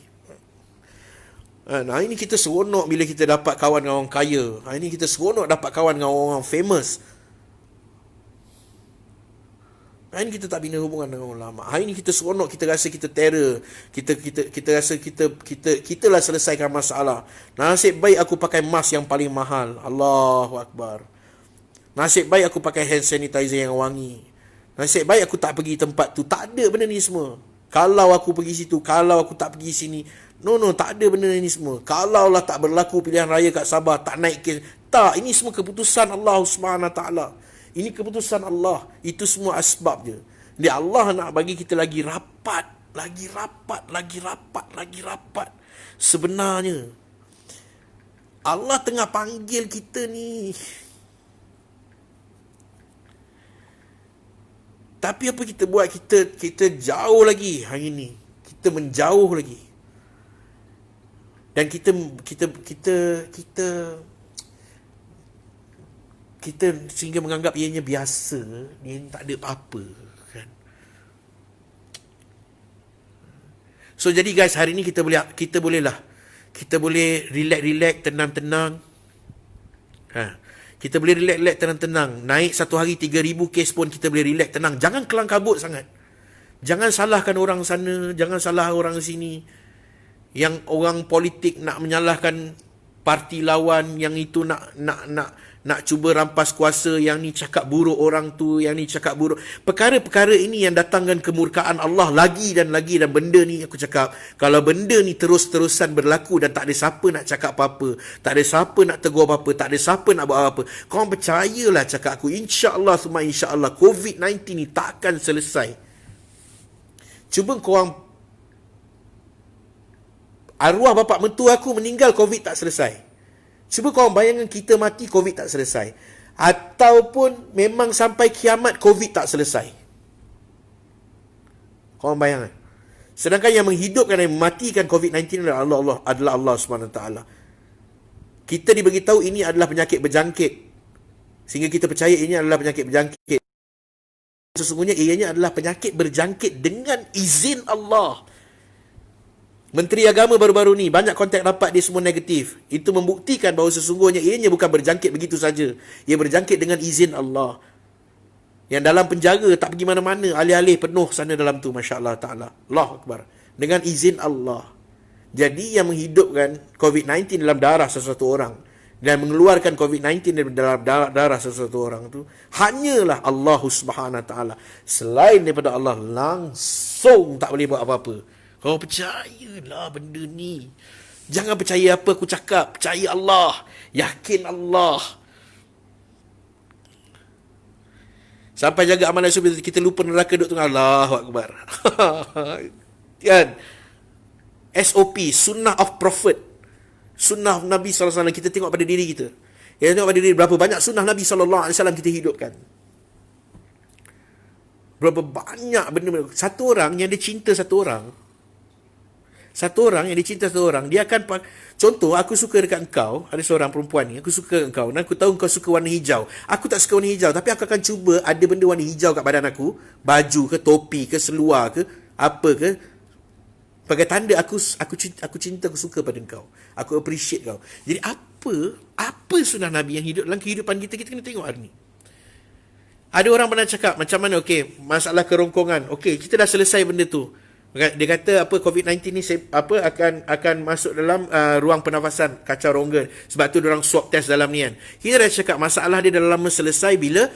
Hari ini kita seronok bila kita dapat kawan dengan orang kaya. Hari ini kita seronok dapat kawan dengan orang famous. Hari ini kita tak bina hubungan dengan ulama. Hari ini kita seronok, kita rasa kita terror. Kita rasa kita lah selesaikan masalah. Nasib baik aku pakai mask yang paling mahal. Allahu Akbar. Nasib baik aku pakai hand sanitizer yang wangi. Nasib baik aku tak pergi tempat tu. Tak ada benda ni semua. Kalau aku pergi situ, kalau aku tak pergi sini. No, tak ada benda ni semua. Kalau lah tak berlaku pilihan raya kat Sabah, tak naik kes. Tak, ini semua keputusan Allah SWT. Ini keputusan Allah. Itu semua asbab je. Jadi Allah nak bagi kita lagi rapat. Sebenarnya, Allah tengah panggil kita ni. Tapi apa kita buat? Kita jauh lagi hari ni. Kita menjauh lagi. Dan kita sehingga menganggap ianya biasa, dia tak ada apa-apa, kan? So jadi guys, hari ni kita boleh relax, tenang-tenang. Kita boleh relax, tenang-tenang. Naik satu hari 3,000 kes pun kita boleh relax, tenang. Jangan kelang kabut sangat. Jangan salahkan orang sana, jangan salah orang sini. Yang orang politik nak menyalahkan parti lawan, yang itu nak cuba rampas kuasa, yang ni cakap buruk orang tu, yang ni cakap buruk. Perkara-perkara ini yang datangkan kemurkaan Allah lagi dan lagi. Dan benda ni aku cakap, kalau benda ni terus-terusan berlaku dan tak ada siapa nak cakap apa-apa, tak ada siapa nak tegur apa-apa, tak ada siapa nak buat apa-apa, korang percayalah cakap aku, insya-Allah semua insya-Allah COVID-19 ni tak akan selesai. Cuba korang, arwah bapak mentua aku meninggal, COVID tak selesai. Cuba korang bayangkan kita mati, COVID tak selesai. Ataupun memang sampai kiamat, COVID tak selesai. Korang bayangkan. Sedangkan yang menghidupkan dan mematikan COVID-19 adalah Allah SWT. Kita diberitahu ini adalah penyakit berjangkit. Sehingga kita percaya ini adalah penyakit berjangkit. Sesungguhnya ianya adalah penyakit berjangkit dengan izin Allah. Menteri Agama baru-baru ni, banyak kontak rapat dia semua negatif. Itu membuktikan bahawa sesungguhnya ianya bukan berjangkit begitu saja. Ia berjangkit dengan izin Allah. Yang dalam penjara, tak pergi mana-mana, alih-alih penuh sana dalam tu, Masya Allah Ta'ala. Allahu Akbar. Dengan izin Allah. Jadi yang menghidupkan COVID-19 dalam darah sesuatu orang, dan mengeluarkan COVID-19 dalam darah sesuatu orang tu, hanyalah Allah Subhanahu Wa Ta'ala. Selain daripada Allah, langsung tak boleh buat apa-apa. Kau percayalah benda ni. Jangan percaya apa aku cakap. Percaya Allah. Yakin Allah. Sampai jaga amalan subuh, kita lupa neraka duduk tengah. Allahu Akbar. Kan? SOP, Sunnah of Prophet. Sunnah Nabi SAW. Kita tengok pada diri kita. Kita tengok pada diri berapa banyak sunnah Nabi SAW kita hidupkan. Berapa banyak benda-benda. Satu orang yang dia cinta satu orang, yang dicinta satu orang, dia akan, contoh, aku suka dekat engkau, ada seorang perempuan ni, aku suka engkau, dan aku tahu engkau suka warna hijau. Aku tak suka warna hijau, tapi aku akan cuba ada benda warna hijau kat badan aku, baju ke, topi ke, seluar ke, apa ke, sebagai tanda aku cinta, aku suka pada engkau. Aku appreciate kau. Jadi apa sunnah Nabi yang hidup dalam kehidupan kita kena tengok hari ni. Ada orang pernah cakap macam mana, okey, masalah kerongkongan. Okey, kita dah selesai benda tu. Dia kata apa, COVID-19 ni akan masuk dalam ruang pernafasan, kacau rongga. Sebab tu orang swab test dalam ni kan. Kita dah cakap masalah dia dah lama selesai bila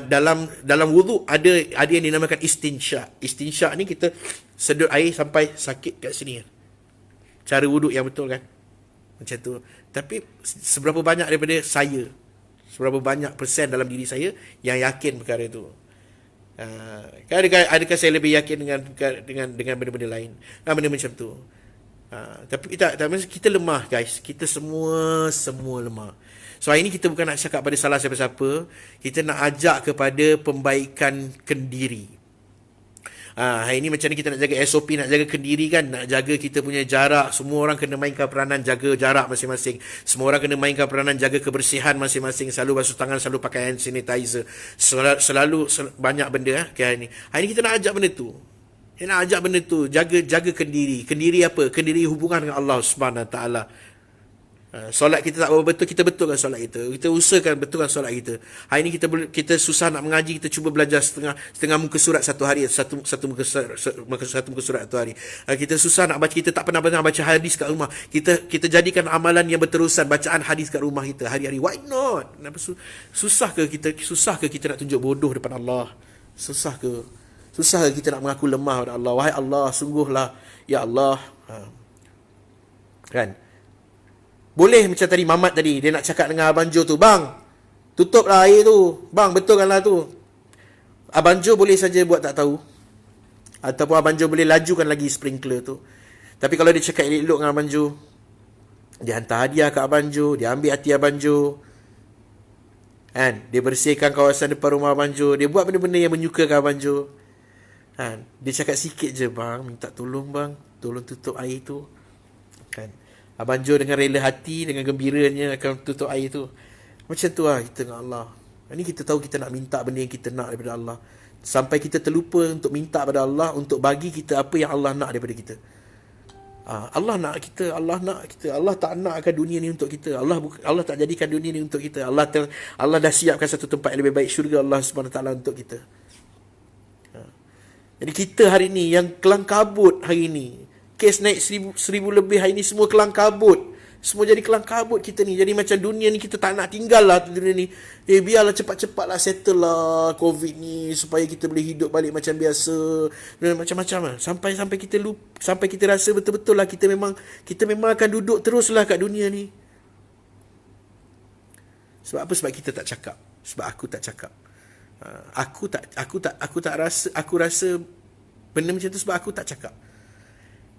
dalam wuduk ada yang dinamakan istinsyak. Istinsyak ni kita sedut air sampai sakit kat sini kan. Cara wuduk yang betul kan. Macam tu. Tapi seberapa banyak daripada saya, seberapa banyak persen dalam diri saya yang yakin perkara itu? Adakah saya lebih yakin dengan benda-benda lain, benda macam tu? Tapi kita lemah guys, kita semua lemah. So hari ni kita bukan nak cakap pada salah siapa-siapa, kita nak ajak kepada pembaikan kendiri. Hari ni macam ni kita nak jaga SOP, nak jaga kendiri kan, nak jaga kita punya jarak. Semua orang kena mainkan peranan jaga jarak masing-masing. Semua orang kena mainkan peranan jaga kebersihan masing-masing. Selalu basuh tangan, selalu pakai hand sanitizer. Selalu banyak benda hari ni. Hari ni kita nak ajak benda tu. Kita nak ajak benda tu, jaga kendiri. Kendiri apa? Kendiri hubungan dengan Allah Subhanahu Wa Taala. Solat kita tak betul, kita betulkan solat kita. Kita usahakan betulkan solat kita. Hari ni kita susah nak mengaji, kita cuba belajar setengah muka surat satu hari, satu muka surat satu hari. Kita susah nak baca, kita tak pernah baca hadis kat rumah. Kita jadikan amalan yang berterusan, bacaan hadis kat rumah kita hari-hari. Why not? Susah ke kita nak tunjuk bodoh depan Allah? Susah ke kita nak mengaku lemah pada Allah? Wahai Allah, sungguhlah ya Allah. Kan? Boleh macam tadi Mamat tadi, dia nak cakap dengan Abang Jo tu, bang, tutuplah air tu, bang, betulkanlah tu. Abang Jo boleh saja buat tak tahu, ataupun Abang Jo boleh lajukan lagi sprinkler tu. Tapi kalau dia cakap elok dengan Abang Jo, dia hantar hadiah ke Abang Jo, dia ambil hati Abang Jo, kan? Dia bersihkan kawasan depan rumah Abang Jo, dia buat benda-benda yang menyukakan Abang Jo, kan? Dia cakap sikit je, bang, minta tolong bang, tolong tutup air tu, kan? Abang Jo dengan rela hati, dengan gembiranya akan tutup air tu. Macam tu lah kita dengan Allah. Ini kita tahu kita nak minta benda yang kita nak daripada Allah. Sampai kita terlupa untuk minta pada Allah, untuk bagi kita apa yang Allah nak daripada kita. Allah nak kita, Allah tak nakkan dunia ni untuk kita. Allah tak jadikan dunia ni untuk kita. Allah dah siapkan satu tempat yang lebih baik, syurga Allah SWT untuk kita. Jadi kita hari ni yang kelang kabut hari ni, kes naik 1000 lebih hari ni, semua kelang kabut. Semua jadi kelang kabut kita ni. Jadi macam dunia ni kita tak nak tinggal lah dunia ni. Biarlah cepat-cepatlah settle lah COVID ni, supaya kita boleh hidup balik macam biasa. Macam-macam lah. Sampai kita rasa betul-betul lah kita memang akan duduk teruslah kat dunia ni. Sebab apa? Sebab kita tak cakap. Sebab aku tak cakap. Aku rasa benda macam tu sebab aku tak cakap.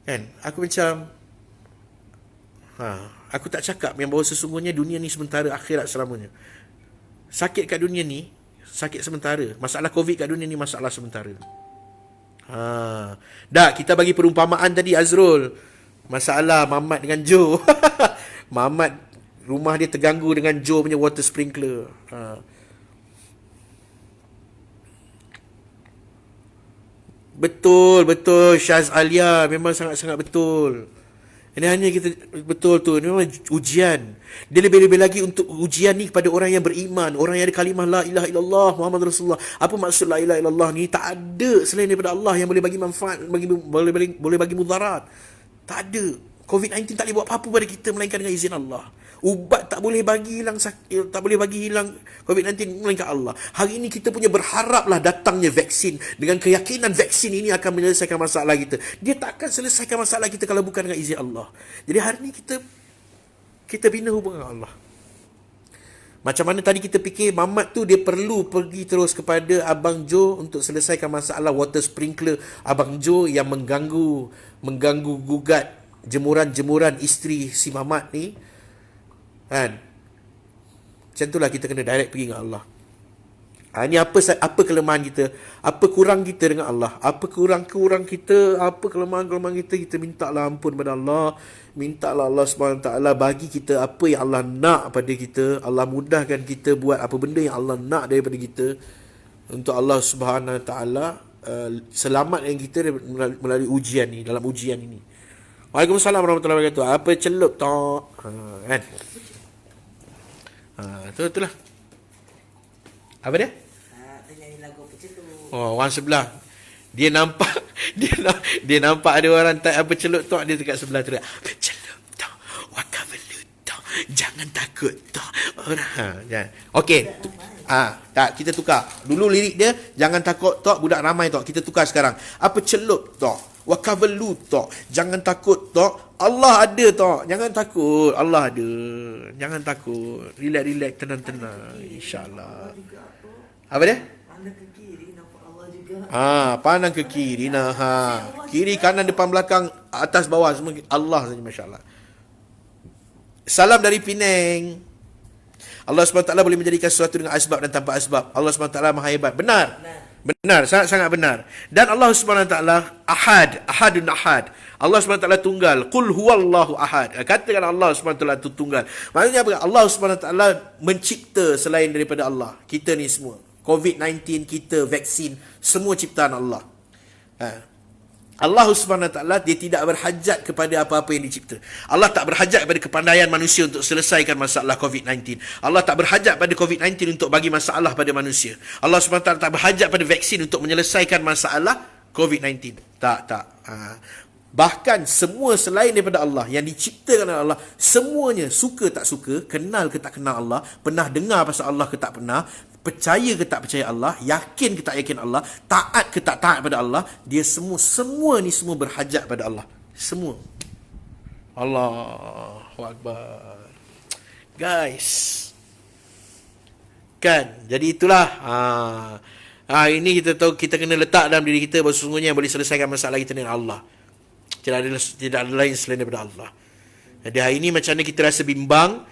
Kan? Aku macam aku tak cakap yang bahawa sesungguhnya dunia ni sementara, akhirat selamanya. Sakit kat dunia ni sakit sementara. Masalah COVID kat dunia ni masalah sementara. Dah kita bagi perumpamaan tadi Azrul. Masalah Mamat dengan Jo. Mamat rumah dia terganggu dengan Jo punya water sprinkler. Betul Syaz Alia, memang sangat-sangat betul. Ini hanya kita betul tu, ini memang ujian. Dia lebih-lebih lagi untuk ujian ni kepada orang yang beriman, orang yang ada kalimah la ilaha illallah Muhammad Rasulullah. Apa maksud la ilaha illallah ni? Tak ada selain daripada Allah yang boleh bagi manfaat, boleh bagi mudarat. Tak ada. COVID-19 tak boleh buat apa-apa pada kita melainkan dengan izin Allah. Ubat tak boleh bagi hilang sakit, tak boleh bagi hilang COVID-19 melainkan Allah. Hari ini kita punya berharaplah datangnya vaksin, dengan keyakinan vaksin ini akan menyelesaikan masalah kita. Dia tak akan selesaikan masalah kita kalau bukan dengan izin Allah. Jadi hari ini kita bina hubungan dengan Allah. Macam mana tadi kita fikir Mamat tu dia perlu pergi terus kepada Abang Jo untuk selesaikan masalah water sprinkler Abang Jo yang mengganggu gugat jemuran-jemuran isteri si Mamat ni. Kan? Macam itulah kita kena direct pergi dengan Allah. Ini apa kelemahan kita? Apa kurang kita dengan Allah? Apa kurang kita? Apa kelemahan kita? Kita mintalah ampun pada Allah. Mintalah Allah SWT bagi kita apa yang Allah nak pada kita. Allah mudahkan kita buat apa benda yang Allah nak daripada kita. Untuk Allah SWT selamatkan kita melalui ujian ni, dalam ujian ini. Waalaikumsalam warahmatullahi wabarakatuh. Apa celup tak? Kan? Itulah. Apa dia? Oh, orang sebelah. Dia nampak dia nampak ada orang tak apa celup tok, dia dekat sebelah tu. Apa celup tok? Wakabalu tok. Jangan takut tok. Jangan. Okey. Tak, kita tukar. Dulu lirik dia jangan takut tok, budak ramai tok. Kita tukar sekarang. Apa celup tok? Wakabalu tok. Jangan takut tok. Allah ada tok. Jangan takut. Allah ada. Jangan takut. Relax, tenang-tenang. InsyaAllah. Apa dia? Pandang ke kiri. Kiri, kanan, depan, belakang, atas, bawah, semua Allah saja, masya-Allah. Salam dari Penang. Allah SWT boleh menjadikan sesuatu dengan asbab dan tanpa asbab. Allah SWT maha hebat. Benar, sangat-sangat benar. Dan Allah SWT ahadun ahad. Allah SWT tunggal. Qul huwallahu ahad. Katakan Allah SWT itu tunggal. Maksudnya apa? Allah SWT mencipta selain daripada Allah. Kita ni semua. COVID-19, kita, vaksin, semua ciptaan Allah. Allah SWT, dia tidak berhajat kepada apa-apa yang dicipta. Allah tak berhajat kepada kepandaian manusia untuk selesaikan masalah COVID-19. Allah tak berhajat pada COVID-19 untuk bagi masalah pada manusia. Allah SWT tak berhajat pada vaksin untuk menyelesaikan masalah COVID-19. Tak. Bahkan semua selain daripada Allah, yang diciptakan oleh Allah, semuanya suka tak suka, kenal ke tak kenal Allah, pernah dengar pasal Allah ke tak pernah, percaya ke tak percaya Allah, yakin ke tak yakin Allah, taat ke tak taat pada Allah, dia semua ni semua berhajat pada Allah. Semua. Allahu Akbar. Guys. Kan? Jadi itulah. Ini kita tahu, kita kena letak dalam diri kita bahawa sesungguhnya yang boleh selesaikan masalah kita dengan Allah. Tidak ada lain selain daripada Allah. Jadi hari ini macam mana kita rasa bimbang,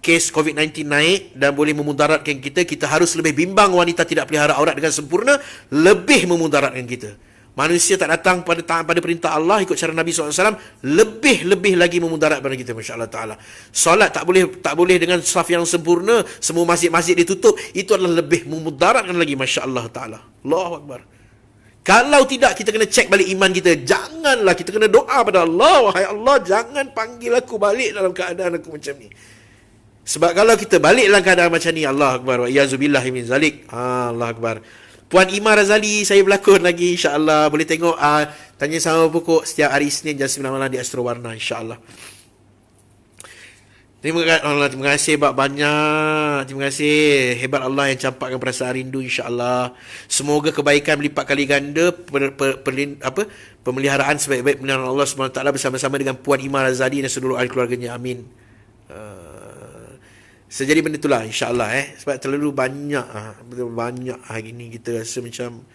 kes COVID-19 naik dan boleh memudaratkan kita, kita harus lebih bimbang wanita tidak pelihara aurat dengan sempurna, lebih memudaratkan kita. Manusia tak datang pada perintah Allah ikut cara Nabi SAW, lebih lagi memudarat pada kita, masya-Allah taala. Solat tak boleh dengan saf yang sempurna, semua masjid-masjid ditutup, itu adalah lebih memudaratkan lagi, masya-Allah taala. Allahu Akbar. Kalau tidak, kita kena cek balik iman kita. Janganlah, kita kena doa pada Allah. Wahai Allah, jangan panggil aku balik dalam keadaan aku macam ni. Sebab kalau kita balik dalam keadaan macam ni, Allah Akbar, wa iyazubillahi min zalik. Allah Akbar. Puan Ima Razali, saya berlakon lagi, insya-Allah. Boleh tengok Tanya Sama Pokok setiap hari Isnin jam 9 malam di Astro Warna, insya-Allah. Terima kasih banyak. Terima kasih. Hebat Allah yang campakkan perasaan rindu, insya-Allah. Semoga kebaikan berlipat kali ganda, pemeliharaan sebaik-baik pemeliharaan Allah SWT bersama-sama dengan Puan Ima Razali dan seluruh ahli keluarganya. Amin. Sejadi benda itulah, insya-Allah. Sebab terlalu banyak hari ni kita rasa macam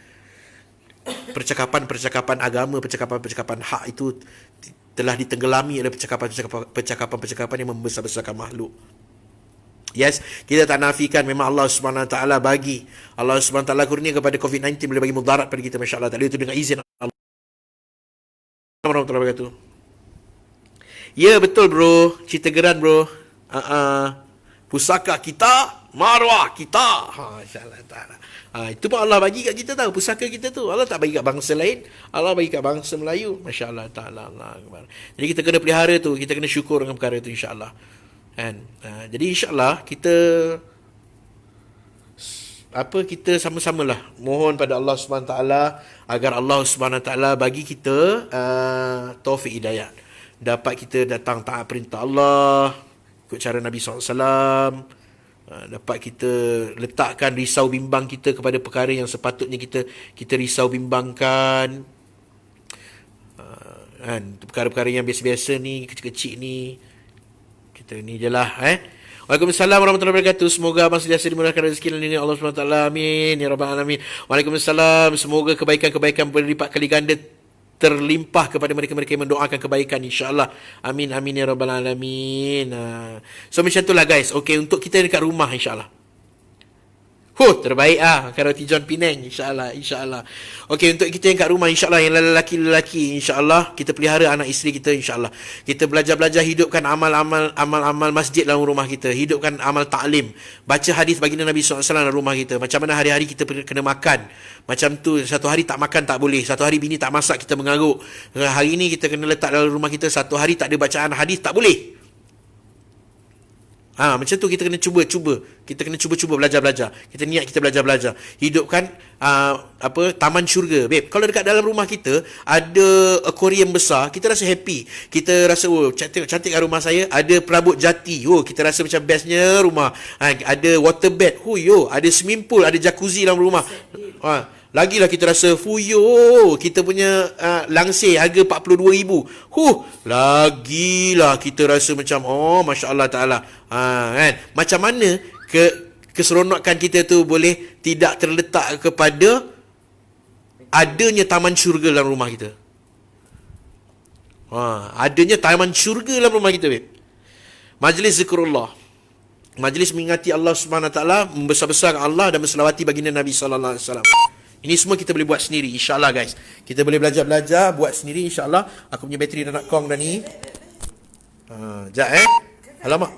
percakapan agama, percakapan hak itu telah ditenggelami oleh percakapan yang membesar-besarkan makhluk. Yes, kita tak nafikan memang Allah SWT bagi. Allah SWT kurnia kepada COVID-19 boleh bagi mudarat pada kita, masya-Allah. Itu dengan izin Allah. Warahmatullahi wabarakatuh. Ya, betul bro. Cerita geran bro. Pusaka kita, marwah kita. Insya-Allah taala. Itu pun Allah bagi kat kita tahu, pusaka kita tu. Allah tak bagi kat bangsa lain, Allah bagi kat bangsa Melayu. Masya-Allah taala. Allah Akbar. Jadi kita kena pelihara tu, kita kena syukur dengan perkara tu, insya-Allah. Kan? Jadi insya-Allah kita kita sama-samalah mohon pada Allah SWT agar Allah SWT bagi kita taufik hidayah. Dapat kita datang taat perintah Allah ikut cara Nabi SAW. Dapat kita letakkan risau bimbang kita kepada perkara yang sepatutnya kita risau bimbangkan. Kan, perkara-perkara yang biasa-biasa ni, kecil-kecil ni, kita ni je lah. Waalaikumsalam warahmatullahi wabarakatuh. Semoga abang sentiasa dimurahkan rezeki dan lindungi Allah SWT. Amin ya rabbal alamin. Waalaikumsalam. Semoga kebaikan-kebaikan berlipat kali ganda terlimpah kepada mereka-mereka yang mendoakan kebaikan, insya-Allah. Amin amin ya rabbal alamin. So macam itulah guys. Okey, untuk kita dekat rumah, insya-Allah. Terbaik Karaoke John Penang, insya-Allah. Okey, untuk kita yang kat rumah, insya-Allah, yang lelaki-lelaki, insya-Allah kita pelihara anak isteri kita, insya-Allah. Kita belajar hidupkan amal-amal masjid dalam rumah kita, hidupkan amal taklim, baca hadis baginda Nabi SAW dalam rumah kita. Macam mana hari-hari kita kena makan. Macam tu, satu hari tak makan tak boleh, satu hari bini tak masak kita mengaruk. Hari ini kita kena letak dalam rumah kita, satu hari tak ada bacaan hadis tak boleh. Macam tu kita kena cuba. Kita kena cuba belajar. Kita niat kita belajar. Hidupkan taman syurga. Babe, kalau dekat dalam rumah kita ada aquarium besar, kita rasa happy. Kita rasa cantik rumah saya, ada perabot jati. Kita rasa macam bestnya rumah. Ada water bed. Ada swimming pool, ada jacuzzi dalam rumah. Lagilah kita rasa fuyo, kita punya langsir harga 42,000. Lagilah kita rasa macam Masya Allah Ta'ala. Kan? Macam mana keseronokan kita tu boleh tidak terletak kepada adanya taman syurga dalam rumah kita. Adanya taman syurga dalam rumah kita, babe. Majlis zikrullah, majlis mengingati Allah Subhanahu Wa Taala, membesar-besarkan Allah dan berselawati baginda Nabi sallallahu alaihi wasallam. Ini semua kita boleh buat sendiri, insya-Allah guys. Kita boleh belajar buat sendiri, insya-Allah. Aku punya bateri dah nak kong dah ni. Alamak.